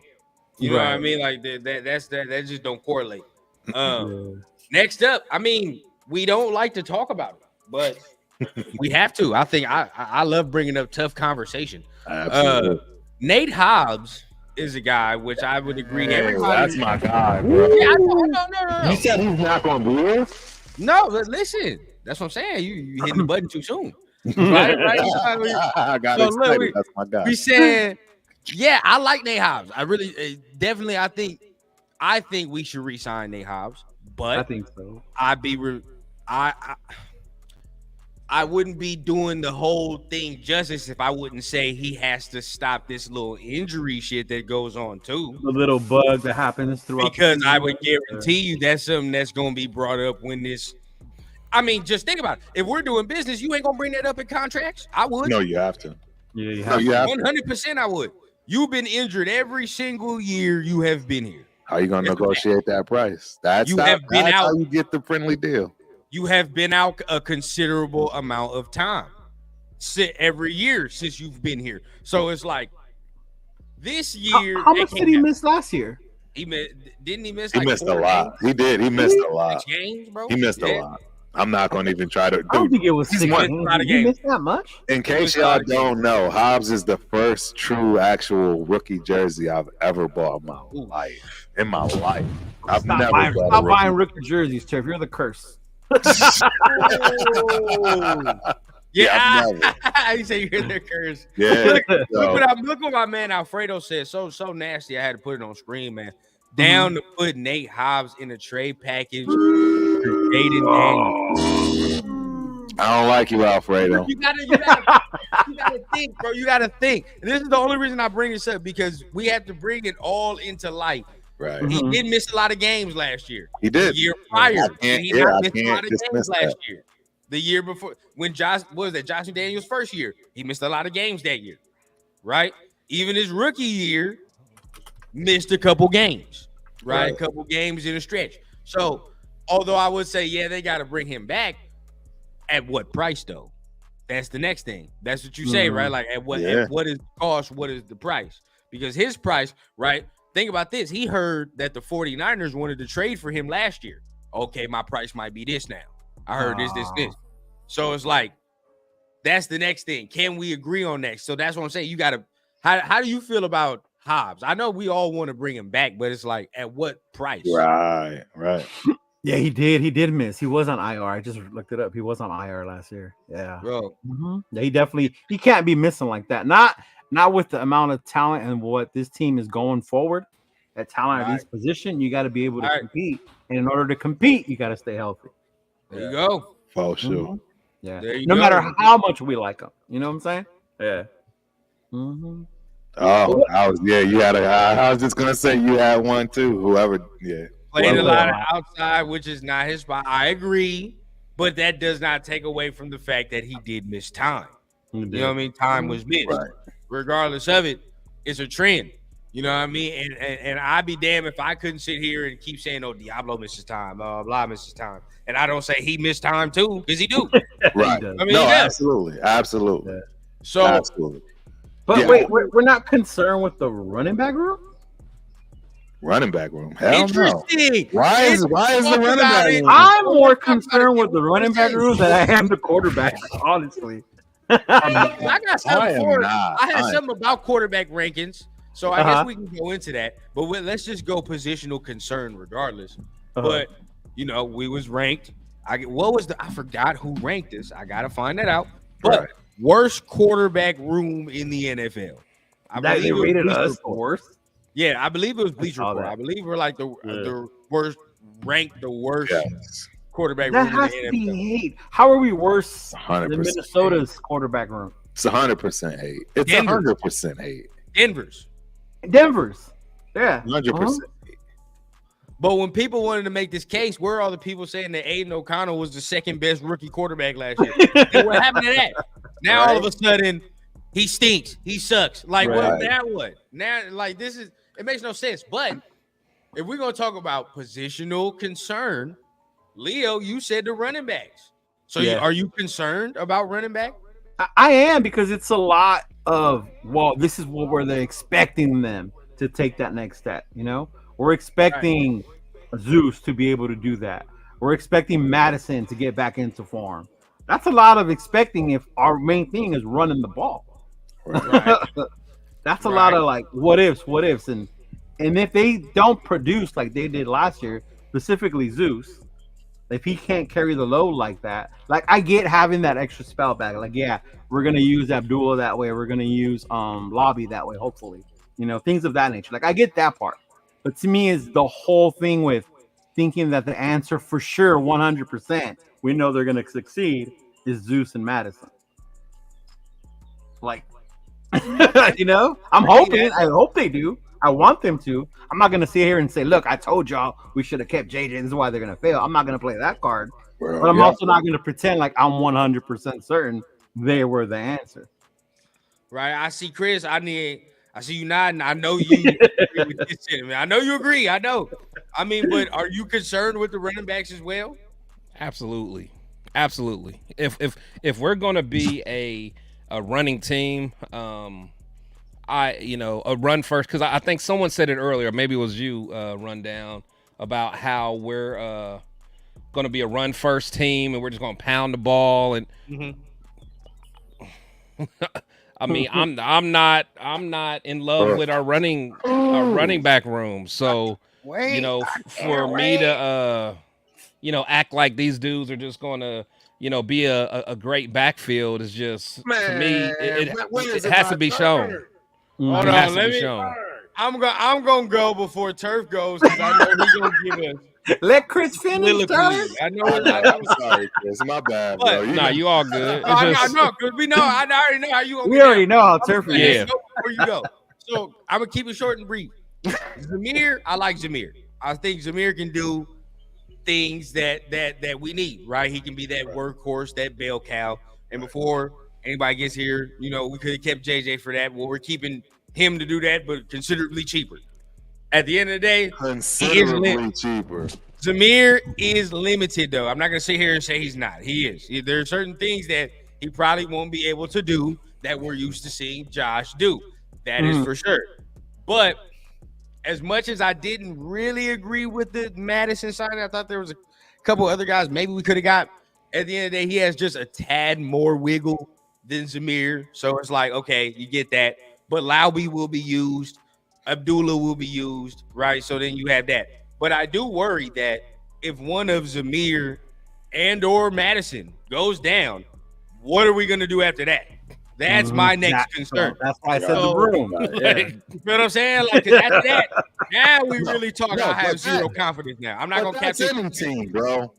You know what I mean? Like that just don't correlate. Next up, I mean, we don't like to talk about it, but we have to. I think I love bringing up tough conversation. Nate Hobbs is a guy which I would agree. That's my guy, bro. Yeah, no. You said he's not going to be here? No, but listen, that's what I'm saying. You hitting the button too soon. Right. I got excited. That's my guy. We said, I like Nate Hobbs. I really, definitely, I think we should re-sign Nate Hobbs. But I think so. I wouldn't be doing the whole thing justice if I wouldn't say he has to stop this little injury shit that goes on too. The little bug that happens throughout. Because I would guarantee you that's something that's going to be brought up when this. I mean, just think about it. If we're doing business, you ain't gonna bring that up in contracts. I would. No, you have to. Yeah, you have to. 100%. I would. You've been injured every single year you have been here. How you gonna negotiate that price? That's how you get the friendly deal. You have been out a considerable amount of time, every year since you've been here. So it's like this year. How much did he miss last year? Didn't he miss? He missed a lot. He did. He missed a lot. Games, bro. He missed a lot. I'm not going to even try to. I don't think it was 6 games. He missed that much. In case y'all don't know, Hobbs is the first true actual rookie jersey I've ever bought in my life. I've never stop buying rookie jerseys, Trev. You're the curse. I say you're the curse. Yeah. Look what my man Alfredo said. So nasty. I had to put it on screen, man. Down to put Nate Hobbs in a trade package. Jaden Daniels. I don't like you, Alfredo. You gotta think, bro. You gotta think. And this is the only reason I bring this up, because we have to bring it all into light. Right. He did miss a lot of games last year. He did. The year prior. He missed a lot of games last year. The year before, when Josh McDaniels' first year, he missed a lot of games that year. Right? Even his rookie year, missed a couple games. Right? A couple games in a stretch. So, although I would say, they got to bring him back, at what price though? That's the next thing. That's what you say, right? Like at what is the cost? What is the price? Because his price, right? Think about this. He heard that the 49ers wanted to trade for him last year. Okay, my price might be this now. I heard this. So it's like that's the next thing. Can we agree on that? So that's what I'm saying. You got to. How do you feel about Hobbs? I know we all want to bring him back, but it's like at what price? Right. Yeah, he did. He did miss. He was on IR. I just looked it up. He was on IR last year. Yeah, bro. Yeah, he can't be missing like that. Not with the amount of talent and what this team is going forward. That talent at each position, you got to be able to compete. And in order to compete, you got to stay healthy. There you go. For sure. Yeah. No matter how much we like him, you know what I'm saying? Yeah. Oh, you had I was just gonna say you had one too. Whoever, played a lot of outside, which is not his spot. I agree, but that does not take away from the fact that he did miss time. You know what I mean? Time was missed. Right. Regardless of it, it's a trend. You know what I mean? And I'd be damned if I couldn't sit here and keep saying, "Oh, Diablo misses time, blah misses time," and I don't say he missed time too, because he do. Right. I mean, absolutely. Yeah. So, absolutely. But wait, we're not concerned with the running back room. Running back room. Hell interesting. No. Why is the running back room? I'm more concerned with the running back room than I am the quarterback. Honestly, I got something for it. not. I had something about quarterback rankings, so I guess we can go into that. But let's just go positional concern regardless. But we was ranked. I forgot who ranked this. I gotta find that out. But worst quarterback room in the NFL. That they rated us worst. Yeah, I believe it was Bleacher Report. I believe we're like the worst, ranked the worst quarterback room in the NFL. That has to be hate. How are we worse 100% than Minnesota's quarterback room? It's 100% hate. It's 100% hate. Denver's. Yeah. 100%. But when people wanted to make this case, where are all the people saying that Aiden O'Connell was the second best rookie quarterback last year? And what happened to that? Now all of a sudden he stinks. He sucks. Like what? Now what? Now like this is it makes no sense. But if we're gonna talk about positional concern, Leo, you said the running backs. So are you concerned about running back? I am, because it's a lot of this is what they're expecting them to take that next step. We're expecting Zeus to be able to do that. We're expecting Madison to get back into form. That's a lot of expecting if our main thing is running the ball. Right. That's a lot of like what ifs, and if they don't produce like they did last year, specifically Zeus, if he can't carry the load like that, like I get having that extra spell back. Like we're gonna use Abdullah that way. We're gonna use Lobby that way. Hopefully, things of that nature. Like I get that part. But to me, is the whole thing with thinking that the answer for sure, 100%, we know they're going to succeed, is Zeus and Madison. Like, I'm hoping. I hope they do. I want them to. I'm not going to sit here and say, look, I told y'all we should have kept JJ. This is why they're going to fail. I'm not going to play that card. But I'm also not going to pretend like I'm 100% certain they were the answer. Right. I see, Chris. I see you nodding. I know you agree with this sentiment. I know you agree. I know. I mean, but are you concerned with the running backs as well? Absolutely. If we're gonna be a running team, a run first, because I think someone said it earlier, maybe it was you, Rundown, about how we're gonna be a run first team and we're just gonna pound the ball and. I mean, I'm not in love with our running back room. So, for me to act like these dudes are just going to, be a great backfield is just, to me, it has to be shown. Hold on, let me. I'm gonna go before Turf goes, because I know he's gonna give us. Let Chris finish. I know. I'm sorry, Chris. My bad, bro. You all good. I know, because we know. I already know how you. We already know how Turf is. Yeah. Before you go, so I'm gonna keep it short and brief. Zamir, I like Zamir. I think Zamir can do things that we need. Right? He can be that workhorse, that bell cow. And before anybody gets here, we could have kept JJ for that. Well, we're keeping him to do that, but considerably cheaper. At the end of the day, considerably cheaper. Zamir is limited, though. I'm not going to sit here and say he's not. He is. There are certain things that he probably won't be able to do that we're used to seeing Josh do. That is for sure. But as much as I didn't really agree with the Madison signing, I thought there was a couple other guys maybe we could have got. At the end of the day, he has just a tad more wiggle than Zamir. So it's like, okay, you get that. But Lauby will be used. Abdullah will be used, right? So then you have that. But I do worry that if one of Zamir and or Madison goes down, what are we going to do after that? That's my next concern. That's why I said the room. You know what I'm saying? Like, 'cause after that, now we really talk. I have zero confidence now. I'm not going to catch any team, bro.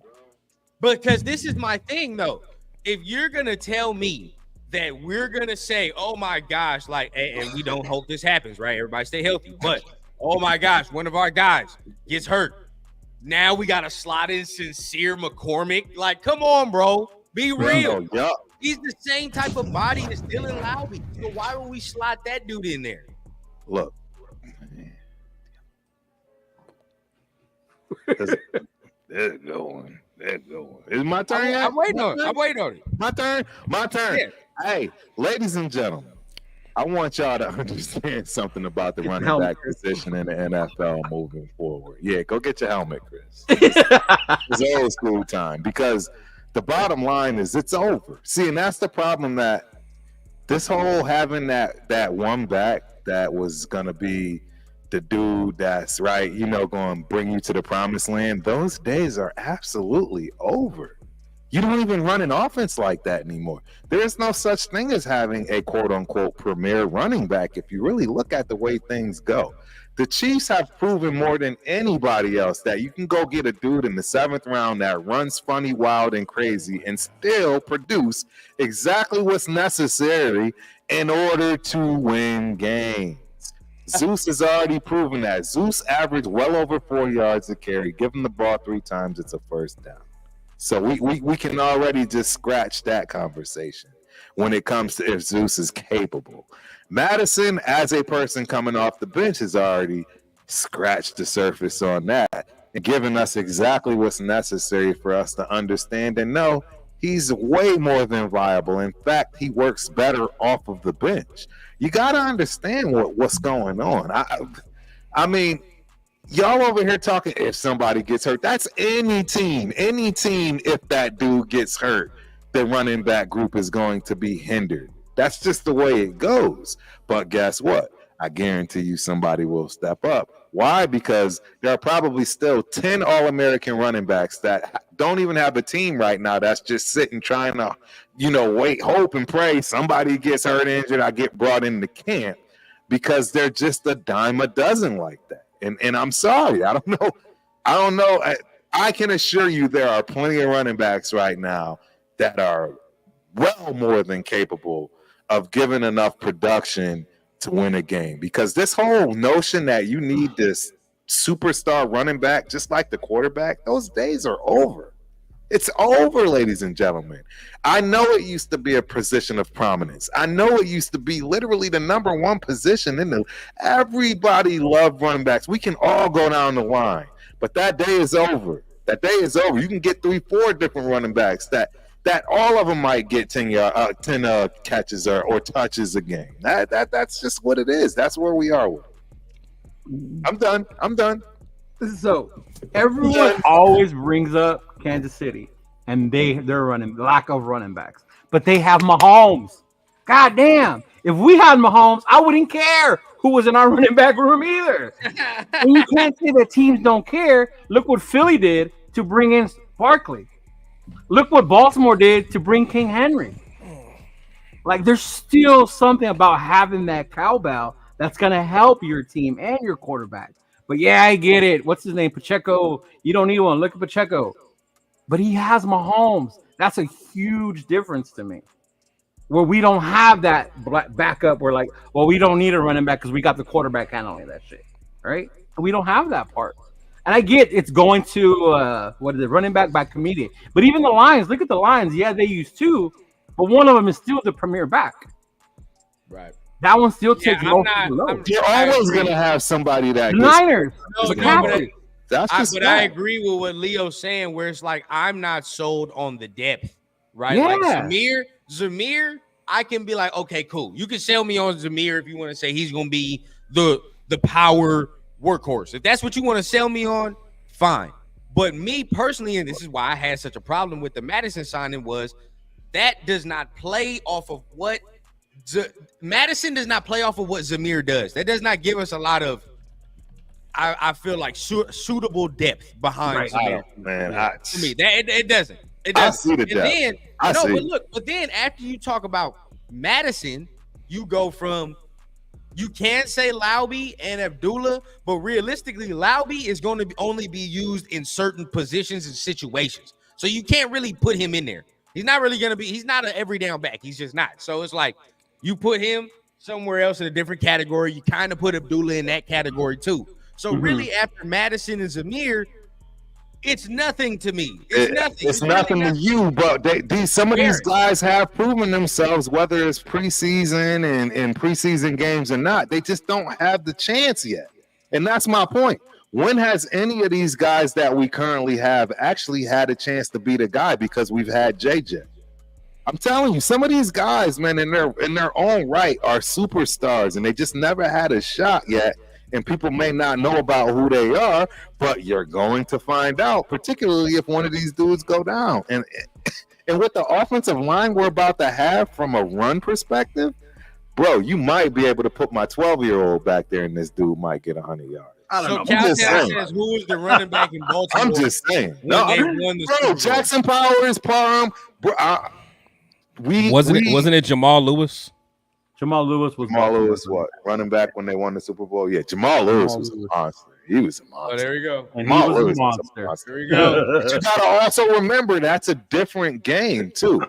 Because this is my thing, though. If you're going to tell me that we're going to say, oh, my gosh, like, and we don't hope this happens, right? Everybody stay healthy. But, oh, my gosh, one of our guys gets hurt. Now we got to slot in Sincere McCormick. Like, come on, bro. Be real. Yeah. He's the same type of body as Dylan Lauby. So why would we slot that dude in there? Look. They're going. Is my turn yet? I'm waiting on it. My turn. Yeah. Hey, ladies and gentlemen, I want y'all to understand something about the running back position in the NFL moving forward. Yeah, go get your helmet, Chris. It's old school time, because the bottom line is it's over. See, and that's the problem, that this whole having that one back that was going to be the dude that's right, going to bring you to the promised land, those days are absolutely over. You don't even run an offense like that anymore. There's no such thing as having a quote-unquote premier running back if you really look at the way things go. The Chiefs have proven more than anybody else that you can go get a dude in the 7th round that runs funny, wild, and crazy and still produce exactly what's necessary in order to win games. Zeus has already proven that. Zeus averaged well over 4 yards a carry. Give him the ball 3 times, it's a first down. So we can already just scratch that conversation when it comes to if Zeus is capable. Madison, as a person coming off the bench, has already scratched the surface on that and given us exactly what's necessary for us to understand and know he's way more than viable. In fact, he works better off of the bench. You got to understand what's going on. I mean, y'all over here talking if somebody gets hurt. That's any team. Any team, if that dude gets hurt, the running back group is going to be hindered. That's just the way it goes. But guess what? I guarantee you somebody will step up. Why? Because there are probably still 10 All-American running backs that don't even have a team right now that's just sitting trying to, wait, hope, and pray somebody gets hurt, injured, I get brought into camp, because they're just a dime a dozen like that. And I'm sorry, I don't know. I can assure you there are plenty of running backs right now that are well more than capable of giving enough production to win a game. Because this whole notion that you need this superstar running back just like the quarterback, those days are over. It's over, ladies and gentlemen. I know it used to be a position of prominence. I know it used to be literally the number one position in everybody loved running backs. We can all go down the line, but that day is over. That day is over. You can get 3-4 different running backs that all of them might get 10 catches or touches a game. That's just what it is. That's where we are with it. I'm done. So everyone always brings up Kansas City and their lack of running backs, but they have Mahomes. God damn! If we had Mahomes, I wouldn't care who was in our running back room either. And you can't say that teams don't care. Look what Philly did to bring in Barkley. Look what Baltimore did to bring King Henry. Like, there's still something about having that cowbell that's going to help your team and your quarterback. But yeah, I get it. What's his name? Pacheco. You don't need one. Look at Pacheco. But he has Mahomes. That's a huge difference to me. Where we don't have that backup. We're like, well, we don't need a running back because we got the quarterback handling that shit. Right? And we don't have that part. And I get it's going to, running back by committee. But even the Lions, look at the Lions. Yeah, they use 2, but one of them is still the premier back. Right. That one still takes most of the load. You're always going to have somebody that the Niners. But I agree with what Leo's saying, where it's like, I'm not sold on the depth, right? Yeah. Like Zamir, I can be like, okay, cool. You can sell me on Zamir if you want to say he's going to be the power workhorse. If that's what you want to sell me on, fine. But me personally, and this is why I had such a problem with the Madison signing, was that does not play off of what Madison does not play off of what Zamir does. That does not give us a lot of, I feel like suitable depth behind Zamir. Man, to me, that it doesn't. It I doesn't. see the And depth. then I no, see. but look, but then after you talk about Madison, you go from, you can say Lauby and Abdullah, but realistically, Lauby is going to only be used in certain positions and situations. So you can't really put him in there. He's not really going to be, he's not an every down back. He's just not. So it's like you put him somewhere else in a different category. You kind of put Abdullah in that category too. So really after Madison and Zamir, it's nothing to me. It's nothing. It's nothing really to you, but some of these guys have proven themselves, whether it's preseason and preseason games or not. They just don't have the chance yet. And that's my point. When has any of these guys that we currently have actually had a chance to be the guy? Because we've had JJ. I'm telling you, some of these guys, man, in their own right are superstars, and they just never had a shot yet. And people may not know about who they are, but you're going to find out, particularly if one of these dudes go down. And with the offensive line we're about to have from a run perspective, bro, you might be able to put my 12-year-old back there, and this dude might get 100 yards. I don't know. Cal says, who is the running back in Baltimore? I'm just saying. No, they won the Super bro, Bowl? Jackson Powers, Parham, bro, wasn't it Jamal Lewis? Jamal Lewis was what? Running back when they won the Super Bowl? Yeah, Jamal Lewis was a monster. He was a monster. Oh, there we go. And Jamal he was Lewis a monster. There we go. But you gotta also remember that's a different game too.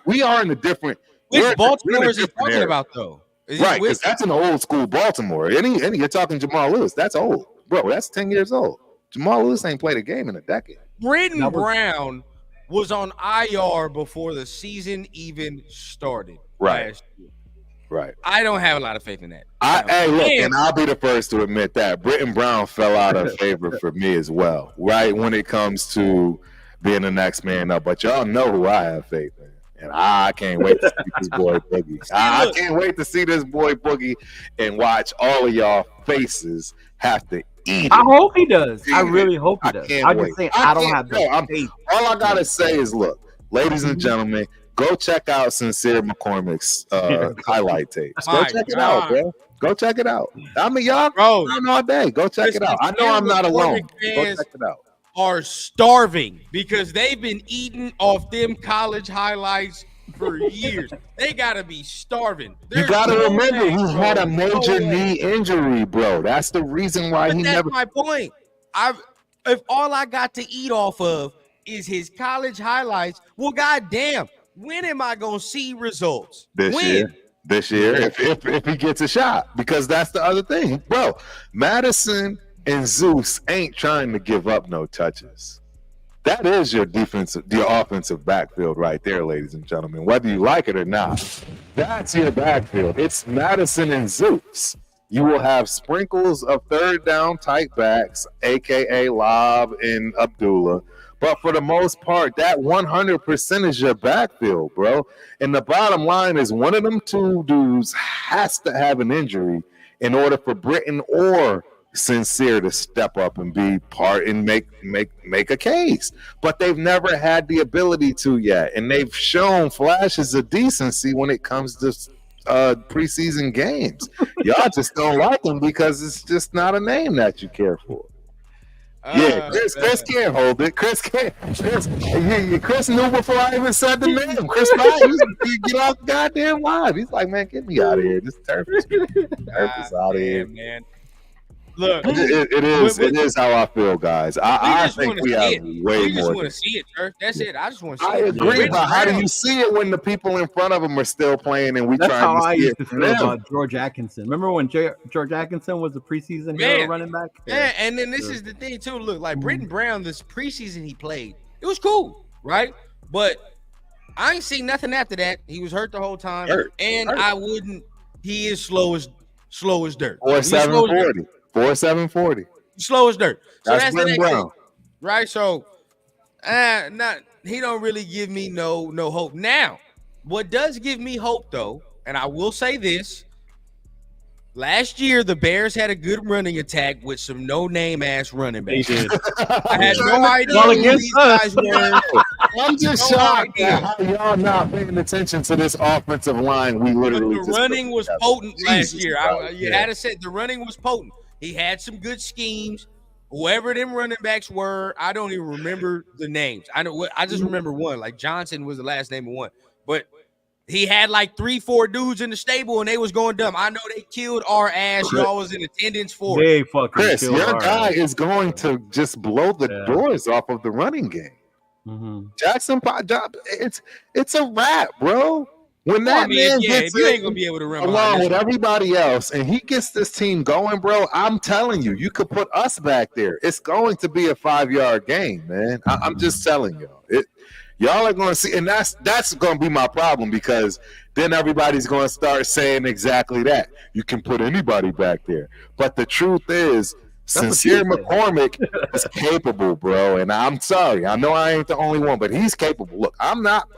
We are in a different. Which Baltimore is he talking about though? Right, because that's an old school Baltimore. Any you're talking Jamal Lewis. That's old, bro. That's 10 years old. Jamal Lewis ain't played a game in a decade. Britton Brown was on IR before the season even started. Right. last year. Right. I don't have a lot of faith in that. Hey, look, and I'll be the first to admit that Britton Brown fell out of favor for me as well, right? When it comes to being the next man up. But y'all know who I have faith in. And I can't wait to see this boy Boogie. I can't wait to see this boy Boogie and watch all of y'all faces have to eat it. I hope he does. I really hope he does. I'm just saying I don't have the faith. All I gotta say is, look, ladies and gentlemen, go check out Sincere McCormick's highlight tapes. Go check it out, bro. Go check it out. I mean, y'all on all day. Go check it out. I know I'm not alone. Go check it out. Are starving because they've been eating off them college highlights for years. They gotta be starving. You gotta remember, he had a major knee injury, bro. That's the reason why he never. That's my point. If all I got to eat off of is his college highlights, well, goddamn, when am I gonna see results? This year, if he gets a shot, because that's the other thing, bro. Madison and Zeus ain't trying to give up no touches. That is your offensive backfield right there, ladies and gentlemen. Whether you like it or not, that's your backfield. It's Madison and Zeus. You will have sprinkles of third down tight backs, aka Lob and Abdullah. But for the most part, that 100% is your backfield, bro. And the bottom line is one of them two dudes has to have an injury in order for Britton or Sincere to step up and be part and make a case. But they've never had the ability to yet. And they've shown flashes of decency when it comes to preseason games. Y'all just don't like them because it's just not a name that you care for. Chris can't hold it. Chris knew before I even said the name. Chris get off the goddamn live. He's like, man, get me out of here. This turf is out of here, man. Look, it is how I feel, guys. I think we have way we just more. Want to see it, Turf. That's it. I just want to see it. I agree, but how do you see it when the people in front of them are still playing and That's trying how to I see used it to from feel them? about George Atkinson. Remember when George Atkinson was the preseason hero running back? Yeah, and then this is the thing too. Look, like Britton Brown, this preseason he played, it was cool, right? But I ain't seen nothing after that. He was hurt the whole time, I wouldn't. He is slow as dirt. Or 740. 4740. Slow as dirt. So that's the next Brown. thing, right? So, he don't really give me no hope. Now, what does give me hope though, and I will say this: last year the Bears had a good running attack with some no-name ass running backs. I had no idea who these guys were. I'm just No shocked idea. at how y'all not paying attention to this offensive line. We But literally the just running put was together. potent last Jesus year. Christ. You had to say the running was potent. He had some good schemes. Whoever them running backs were, I don't even remember the names. I just remember one. Like Johnson was the last name of one. But he had like 3-4 dudes in the stable and they was going dumb. I know they killed our ass. Y'all was in attendance for it. They fucking Chris, killed your our guy ass. is going to just blow the Yeah. doors off of the running game. Mm-hmm. Jackson, it's a wrap, bro. When Well, I that mean, man if gets you ain't in, gonna be able to run behind along this with one. everybody else, and he gets this team going, bro, I'm telling you, you could put us back there. It's going to be a 5-yard game, man. I'm just telling y'all. Y'all are going to see, and that's going to be my problem because then everybody's going to start saying exactly that. You can put anybody back there, but the truth is, Sincere what you said. McCormick is capable, bro. And I'm sorry, I know I ain't the only one, but he's capable. Look, I'm not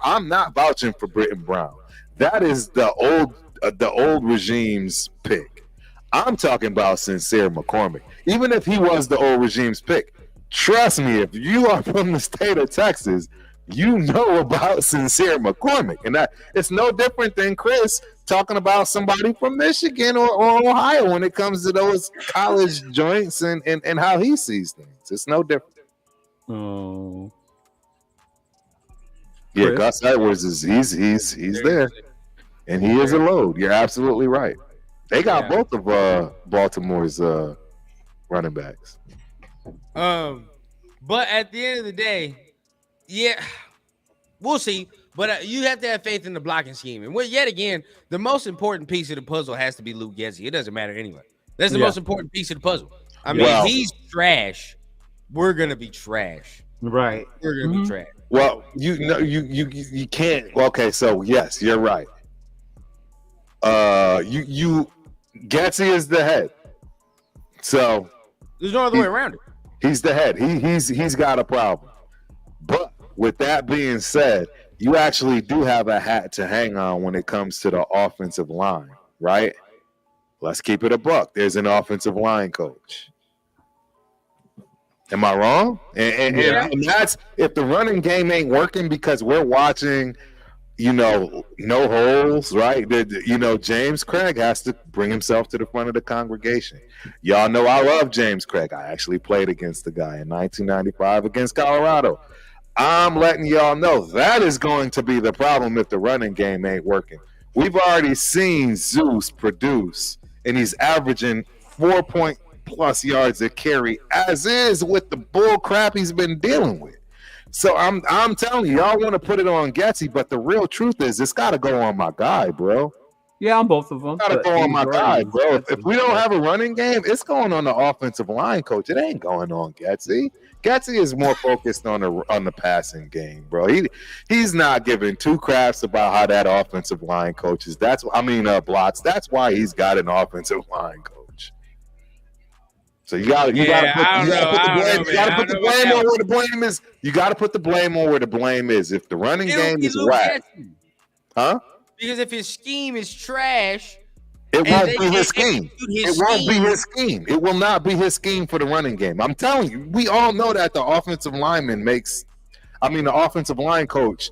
vouching for Britton Brown. That is the old regime's pick. I'm talking about Sincere McCormick. Even if he was the old regime's pick, trust me, if you are from the state of Texas, you know about Sincere McCormick. And that it's no different than Chris talking about somebody from Michigan or Ohio when it comes to those college joints and how he sees things. It's no different. Oh. Yeah, Chris? Gus Edwards he's there. And he is a load. You're absolutely right. They got both of Baltimore's running backs. But at the end of the day, yeah, we'll see. But you have to have faith in the blocking scheme. And yet again, the most important piece of the puzzle has to be Luke Getsy. It doesn't matter anyway. That's the most important piece of the puzzle. I mean, if he's trash, we're gonna be trash. Right. We're gonna be trash. Well, you can't. Okay, so yes, you're right. Getsy is the head. So there's no other way around it. He's the head. He's got a problem. But with that being said, you actually do have a hat to hang on when it comes to the offensive line, right? Let's keep it a buck. There's an offensive line coach. Am I wrong? And that's if the running game ain't working because we're watching, no holes, right? James Craig has to bring himself to the front of the congregation. Y'all know I love James Craig. I actually played against the guy in 1995 against Colorado. I'm letting y'all know that is going to be the problem if the running game ain't working. We've already seen Zeus produce, and he's averaging 4+ yards a carry, as is with the bull crap he's been dealing with. So I'm telling you, y'all want to put it on Getsy, but the real truth is it's got to go on my guy, bro. Yeah, on both of them. Got to go on my guy, bro. If we don't have a running game, it's going on the offensive line coach. It ain't going on Getsy. Getsy is more focused on the passing game, bro. He's not giving two craps about how that offensive line coaches. Blocks. That's why he's got an offensive line coach. So you got to put the blame on where the blame is. You got to put the blame on where the blame is. If the running game is whack, huh? Because if his scheme is trash, it won't be his scheme. It won't be his scheme. It will not be his scheme for the running game. I'm telling you, we all know that the offensive line coach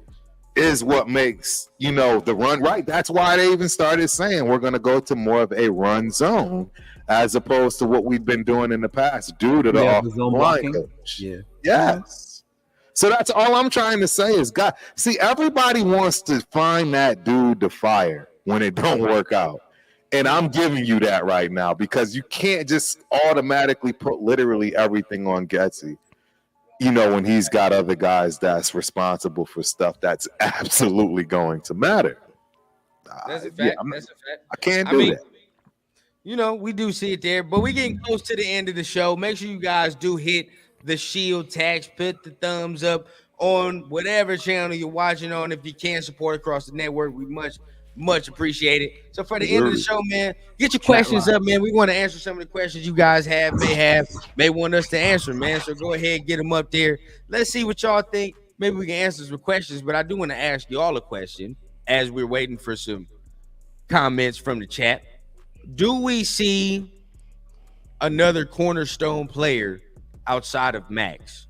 is what makes, the run right. That's why they even started saying we're going to go to more of a run zone as opposed to what we've been doing in the past due to the offensive line coach. Yeah. Yes. So that's all I'm trying to say is, God, see, everybody wants to find that dude to fire when it don't work out. And I'm giving you that right now because you can't just automatically put literally everything on Getsy, when he's got other guys that's responsible for stuff that's absolutely going to matter. That's a fact. That's a fact. I can't do that. We do see it there, but we're getting close to the end of the show. Make sure you guys do hit the shield tags, put the thumbs up on whatever channel you're watching on. If you can support across the network, we much appreciate it. So for the end of the show, man, get your questions up, man. We want to answer some of the questions you guys may want us to answer, man. So go ahead, get them up there. Let's see what y'all think. Maybe we can answer some questions, but I do want to ask you all a question as we're waiting for some comments from the chat. Do we see another cornerstone player outside of Max?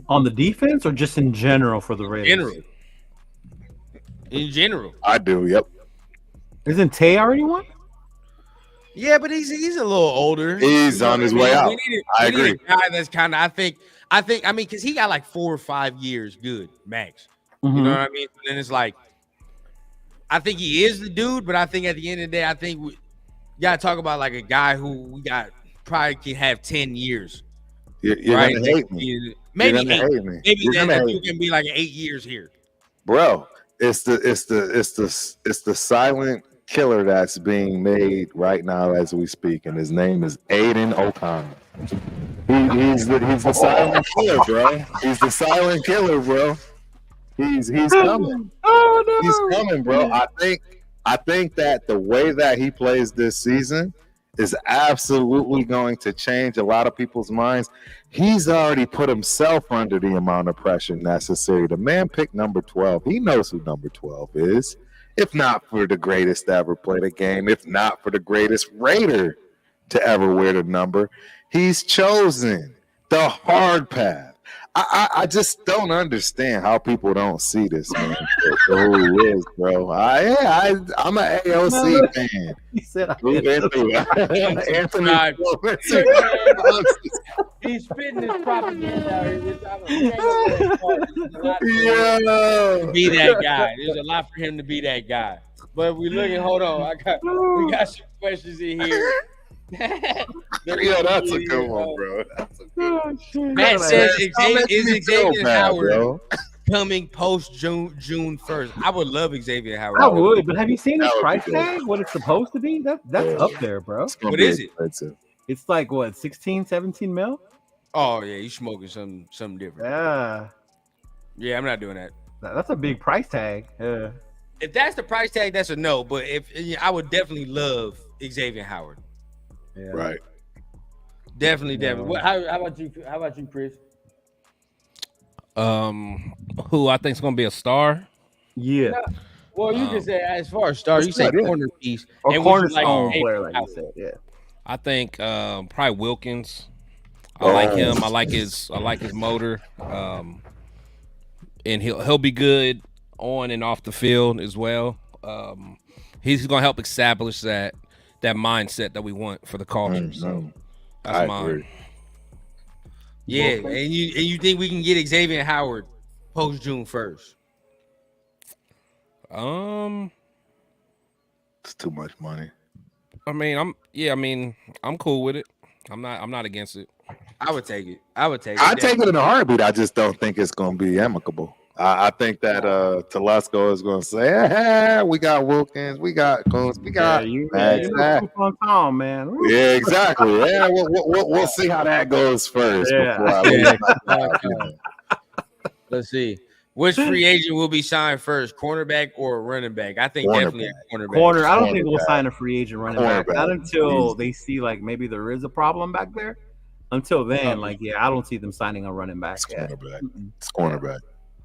On the defense or just in general for the Raiders? In general. I do. Yep. Isn't Tay already one? Yeah, but he's a little older. He's on his way out. I We need agree. a guy that's kind of. I mean, because he got like 4 or 5 years, good max. You know what I mean? And then it's like, I think he is the dude, but I think at the end of the day, I think we got to talk about like a guy who we got probably can have 10 years. You're right? gonna hate me. Maybe You're gonna 8. hate me. Maybe You're gonna that hate dude can be like 8 years here. Bro, it's the silent killer that's being made right now as we speak, and his name is Aiden O'Connor. He's the silent killer, bro. He's the silent killer, bro. He's coming. Oh no, He's coming, bro. I think that the way that he plays this season is absolutely going to change a lot of people's minds. He's already put himself under the amount of pressure necessary. The man picked number 12. He knows who number 12 is. If not for the greatest to ever play the game, if not for the greatest Raider to ever wear the number, he's chosen the hard path. I just don't understand how people don't see this man for who he is, bro. I'm an AOC fan. He said, Anthony. He's spitting his propaganda out here. Yeah. Be that guy. There's a lot for him to be that guy. But we looking. Hold on, we got some questions in here. Yeah, that's a good one, bro. That's a good one. Matt says, is Xavier Howard bro? coming post June 1st? I would love Xavier Howard. I would, but have you seen his That would price be good. tag? What it's supposed to be? That's up there, bro. It's gonna What be is it? expensive. It's like what, 16, 17 mil? Oh yeah, you smoking something different. Yeah, Yeah, I'm not doing that. that's a big price tag. Yeah. If that's the price tag, that's a no. But I would definitely love Xavier Howard. Yeah. Right. Definitely. No. How about you? How about you, Chris? Who I think is going to be a star? Yeah. Well, you can say as far as stars, you say That's right, yeah. corner piece Or and would you cornerstone like player, like you Howard? said. Yeah. I think probably Wilkins. I like him. I like his motor. And he'll be good on and off the field as well. He's going to help establish that mindset that we want for the culture. So that's I mine. agree. Yeah, and you think we can get Xavier Howard post June 1st? It's too much money. I mean, I'm cool with it. I'm not against it. I would take it. I'd take it in a heartbeat. I just don't think it's going to be amicable. I think that Telesco is going to say, hey, we got Wilkins, we got Coons, we got on Tom, man. Yeah, exactly. Yeah, we'll see how that goes first. Yeah. Before I leave. Let's see. Which free agent will be signed first, cornerback or running back? I think definitely a cornerback. Corner. I don't think we'll Cornerback. sign a free agent running back. Cornerback. Not until they see like maybe there is a problem back there. Until then, like I don't see them signing a running back. It's yet. cornerback. It's cornerback.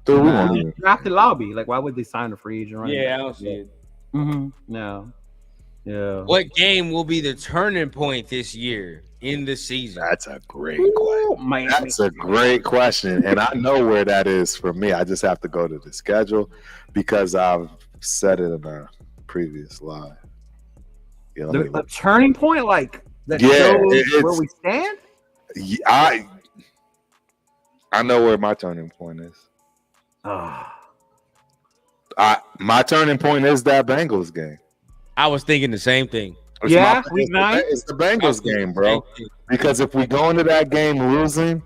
Dude, we won't even- Drafted lobby. Like, why would they sign a free agent running Yeah, I back? don't see it. No. Yeah. What game will be the turning point this year in the season? That's a great question. Man, That's a great question. And I know where that is for me. I just have to go to the schedule because I've said it in a previous live. Yeah, let me a look. turning point, like that Yeah, shows it's- where we stand. I know where my turning point is. Ah. My turning point is that Bengals game. I was thinking the same thing. It's Yeah, my- week 9? It's the Bengals game, bro. Because if we go into that game losing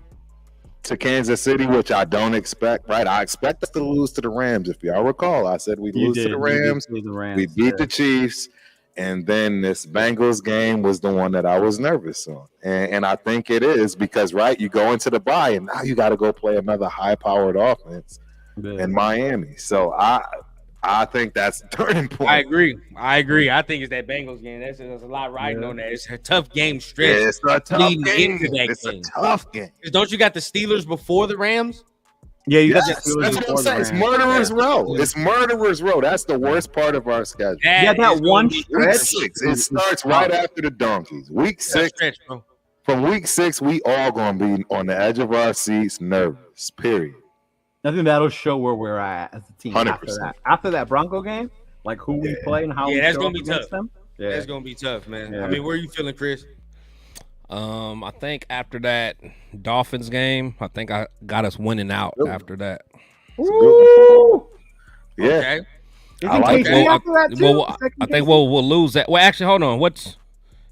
to Kansas City, which I don't expect, right? I expect us to lose to the Rams. If y'all recall, I said we'd lose to the Rams. We beat the Chiefs. And then this Bengals game was the one that I was nervous on. And I think it is because, right, you go into the bye and now you got to go play another high-powered offense in Miami. So I think that's the turning point. I agree. I think it's that Bengals game. There's a lot riding on that. It's a tough game stretch. Yeah, it's a tough leading game. into that It's a game. tough game. Don't you got the Steelers before the Rams? Yeah, you got Yes, the Steelers that's what I'm before the saying. It's Rams. murderer's row. It's murderer's row. That's the worst part of our schedule. Yeah, that is one gonna be Week stretch. 6. It starts right after the Donkeys. Week that 6. stretch, bro. From week 6, we all gonna be on the edge of our seats, nervous. games. Period. I think that'll show where we're at as a team 100%. after that Bronco game, like who we play and how we that's show gonna up be against tough. them. Yeah, That's gonna be tough, man. Yeah. I mean, where are you feeling, Chris? I think after that Dolphins game, I think I got us winning out after that. Ooh. Yeah. Okay. You I think like KC that. after that too? Well, Second I think KC? we'll lose that. Well, actually, hold on. What's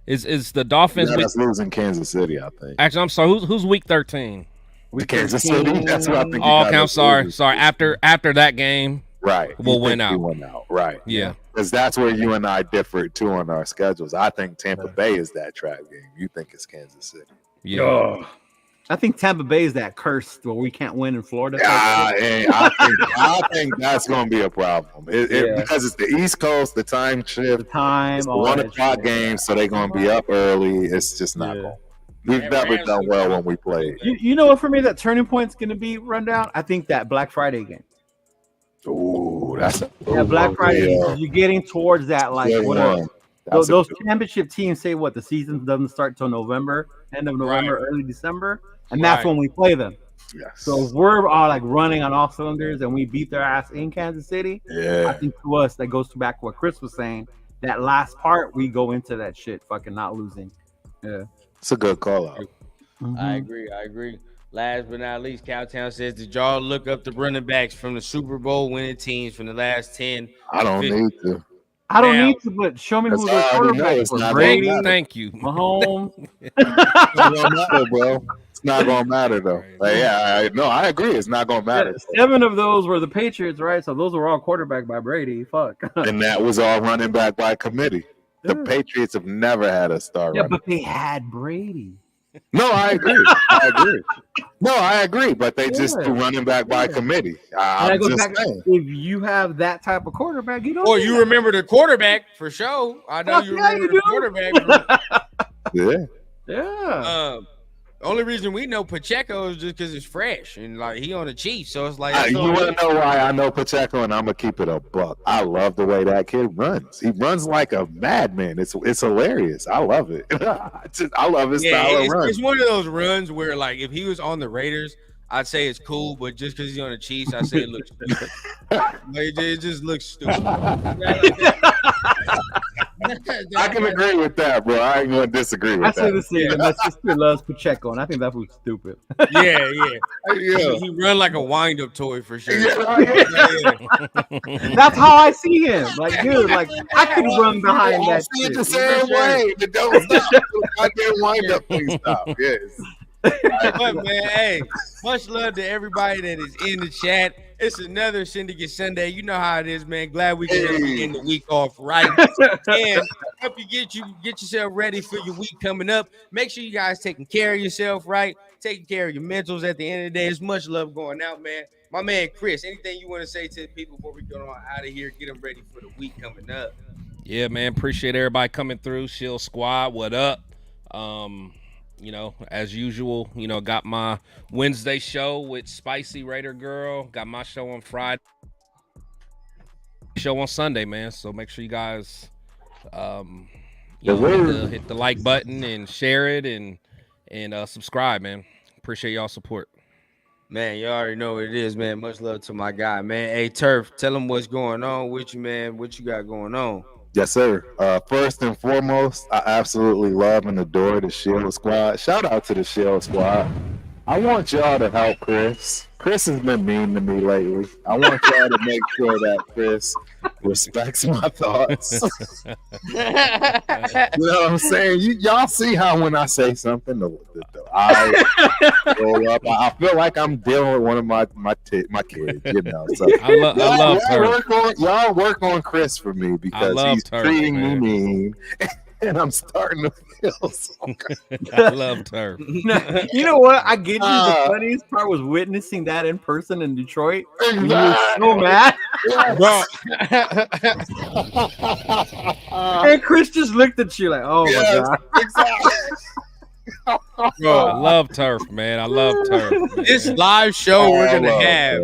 is the Dolphins? That's losing Kansas City, I think. Actually, I'm sorry. Who's week 13? The Kansas City. That's what I think. Oh, okay. I'm sorry. After that game, Right. We'll You win think out. we win out. Right. Yeah. Because that's where you and I differ too on our schedules. I think Tampa Bay is that trap game. You think it's Kansas City. yeah. I think Tampa Bay is that curse where we can't win in Florida. I think that's going to be a problem. Yeah. Because it's the East Coast, the time The shift, time, it's the all 1 that o'clock shit. game, so they're going to be up early. It's just not Yeah. going. We've Yeah, never Rams done look well good. when we played. You know what? For me, that turning point's going to be rundown. I think that Black Friday game. Ooh, that's Yeah, Black Friday. Yeah. You're getting towards that, like Good whatever. one. That's a Those good one. championship teams say what the season doesn't start till November, end of November, early December, and that's Right. when we play them. Yes. So if we're all like running on all cylinders and we beat their ass in Kansas City, I Yeah. think to us that goes back to what Chris was saying. That last part, we go into that shit fucking not losing. Yeah. It's a good call out. I agree. Last but not least, Cowtown says, did y'all look up the running backs from the Super Bowl winning teams from the last 10? I don't 50? need to. I don't Now- need to, but show me who That's the all I already know. quarterbacks It's were. not Brady, gonna Thank you. Mahomes. It's not gonna matter, bro. It's not gonna matter though. Like, I agree. It's not gonna matter. 7 of those were the Patriots, right? So those were all quarterback by Brady. Fuck. And that was all running back by committee. The Yeah. Patriots have never had a star Yeah, running. but they had Brady. No, I agree. No, I agree. But they just do running back by committee. And I I'm go just back, saying. if you have that type of quarterback, you don't. Or need you that. remember the quarterback for sure. I know Fuck you yeah, remember you the do. quarterback. Yeah. Yeah. Only reason we know Pacheco is just because it's fresh and like he on the Chiefs, so it's like You want to know why I know Pacheco, and I'm gonna keep it a buck. I love the way that kid runs. He runs like a madman. It's hilarious. I love it. I love his style of run. it's one of those runs where like if he was on the Raiders, I'd say it's cool, but just because he's on the Chiefs, I say it looks stupid. Like, it just looks stupid. I can agree with that, bro. I ain't gonna disagree I with say the that. same. My sister loves Pacheco, and I think that was stupid. Yeah. Yeah. He run like a wind-up toy for sure. That's how I see him. Like, dude, like I could run behind I that see it shit. the same way. The don't stop. I didn't wind up. Please stop. Yes. But man, hey, much love to everybody that is in the chat. It's another Syndicate Sunday. You know how it is, man. Glad we can begin the week off right. And help you get yourself ready for your week coming up. Make sure you guys taking care of yourself, right? Taking care of your mentals at the end of the day. It's much love going out, man. My man Chris, anything you want to say to the people before we go on out of here? Get them ready for the week coming up. Yeah, man. Appreciate everybody coming through. Shield Squad, what up? You know, as usual, you know, got my Wednesday show with Spicy Raider Girl. Got my show on Friday. Show on Sunday, man. So make sure you guys hit the like button and share it and subscribe, man. Appreciate y'all support. Man, you already know what it is, man. Much love to my guy, man. Hey, Turf, tell him what's going on with you, man. What you got going on? Yes, sir. First and foremost, I absolutely love and adore the Shield Squad. Shout out to the Shield Squad. I want y'all to help Chris. Chris has been mean to me lately. I want y'all to make sure that Chris respects my thoughts. You know what I'm saying? Y'all see how when I say something, the eyes roll up. I feel like I'm dealing with one of my kids, you know. So I love her. Y'all work on Chris for me because he's her, treating man. me mean, and I'm starting to feel so I loved her. You know what? I get you. The funniest part was witnessing that in person in Detroit. You were so mad. Bro, And Chris just looked at you like, oh my God. Exactly. I love Turf, man. I love Turf. Man. this live show we're going to have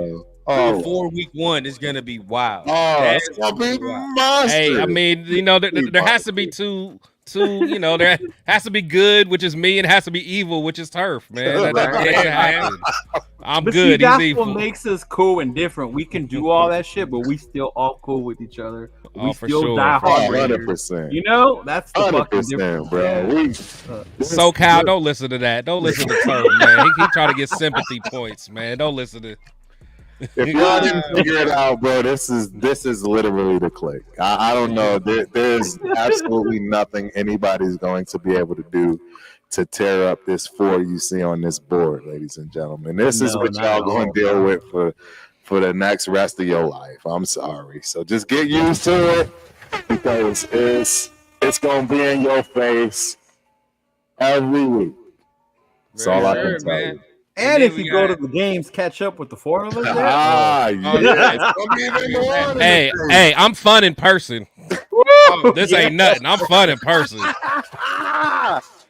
Oh, before week 1 is going to be wild. it's gonna be monster. Hey, I mean, you know, there has to be two to, you know, there has to be good, which is me, and has to be evil, which is Turf, man. That Right. makes it Yeah, man. happen. I'm But see, good. He's that's evil. what makes us cool and different. We can do all that shit, but we still all cool with each other. Oh, We for still sure, die for hard. sure. Raiders. 100%. You know, that's the fucking 100%, difference, bro. Yeah. SoCal, don't listen to that. Don't listen to Turf, man. He trying to get sympathy points, man. Don't listen to. If y'all didn't figure it out, bro, this is literally the click. I don't know. There's absolutely nothing anybody's going to be able to do to tear up this four you see on this board, ladies and gentlemen. This is No, what not y'all at going all, to deal bro. with for the next rest of your life. I'm sorry. So just get used to it because it's gonna be in your face every week. That's all I can tell you. And then if we you go to got- the games, catch up with the four of us there. Ah, Oh, yeah. yeah. It's gonna be even more than Hey, the hey, I'm fun in person. Oh, This ain't nothing. I'm fun in person.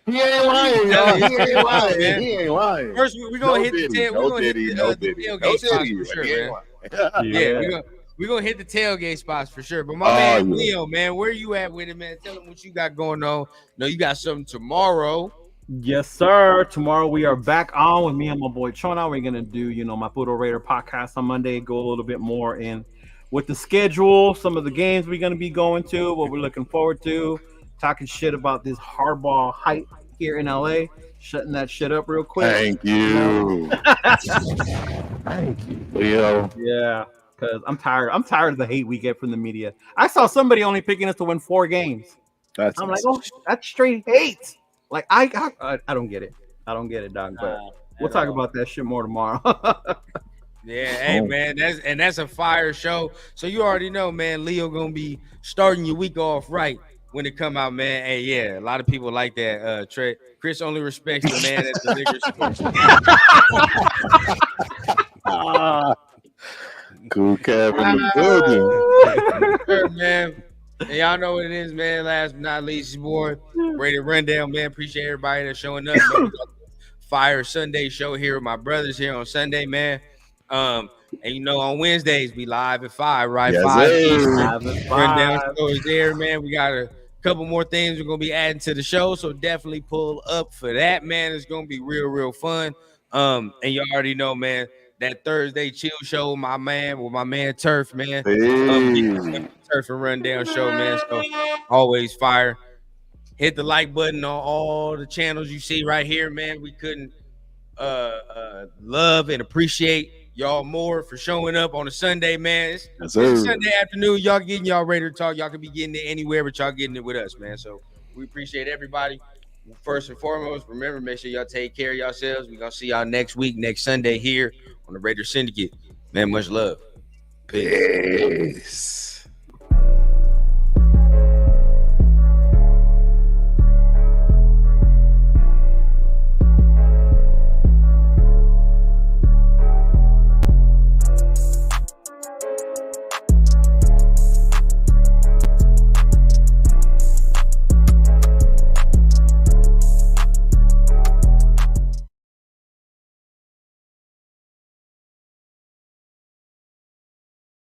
He ain't lying, y'all. He ain't lying. Man. He ain't lying. First, we're gonna hit the tail. We're No gonna hit diddy, the, no the diddy, no tailgate spots diddy. for sure, He ain't man. lying. Yeah, we're gonna hit the tailgate spots for sure. But my Oh, man yeah. Leo, man, where you at with it, man? Tell him what you got going on. No, you got something tomorrow. Yes, sir. Tomorrow we are back on with me and my boy Chona. We're gonna do, my Puro Raider podcast on Monday. Go a little bit more in with the schedule, some of the games we're gonna be going to, what we're looking forward to, talking shit about this hardball hype here in LA, shutting that shit up real quick. Thank you. Thank you, Leo. Yeah, because I'm tired. I'm tired of the hate we get from the media. I saw somebody only picking us to win 4 games. That's I'm like, oh, that's straight hate. Like I don't get it. I don't get it, dog. But we'll talk about that shit more tomorrow. Yeah, hey man, that's a fire show. So you already know, man, Leo gonna be starting your week off right when it come out, man. Hey, yeah, a lot of people like that. Trey, Chris only respects the man at the liquor store. Cool Kev in the building. Sure, man. And y'all know what it is, man. Last but not least, your boy, Brady Rundown, man. Appreciate everybody that's showing up. Man, we got the Fire Sunday show here with my brothers here on Sunday, man. And on Wednesdays we live at 5, right? Yes, 5 sir. Eastern. 5 and Rundown 5. show is there, man. We got a couple more things we're gonna be adding to the show, so definitely pull up for that, man. It's gonna be real fun. And you already know, man, that Thursday chill show with my man Turf, man. Hey. Turf and Rundown show, man. So always fire. Hit the like button on all the channels you see right here, man. We couldn't love and appreciate y'all more for showing up on a Sunday, man. It's a Sunday afternoon. Y'all getting y'all ready to talk. Y'all can be getting it anywhere, but y'all getting it with us, man. So we appreciate everybody. First and foremost, remember, make sure y'all take care of yourselves. We're gonna see y'all next week, next Sunday here on the Raider Syndicate. Man, much love. Peace.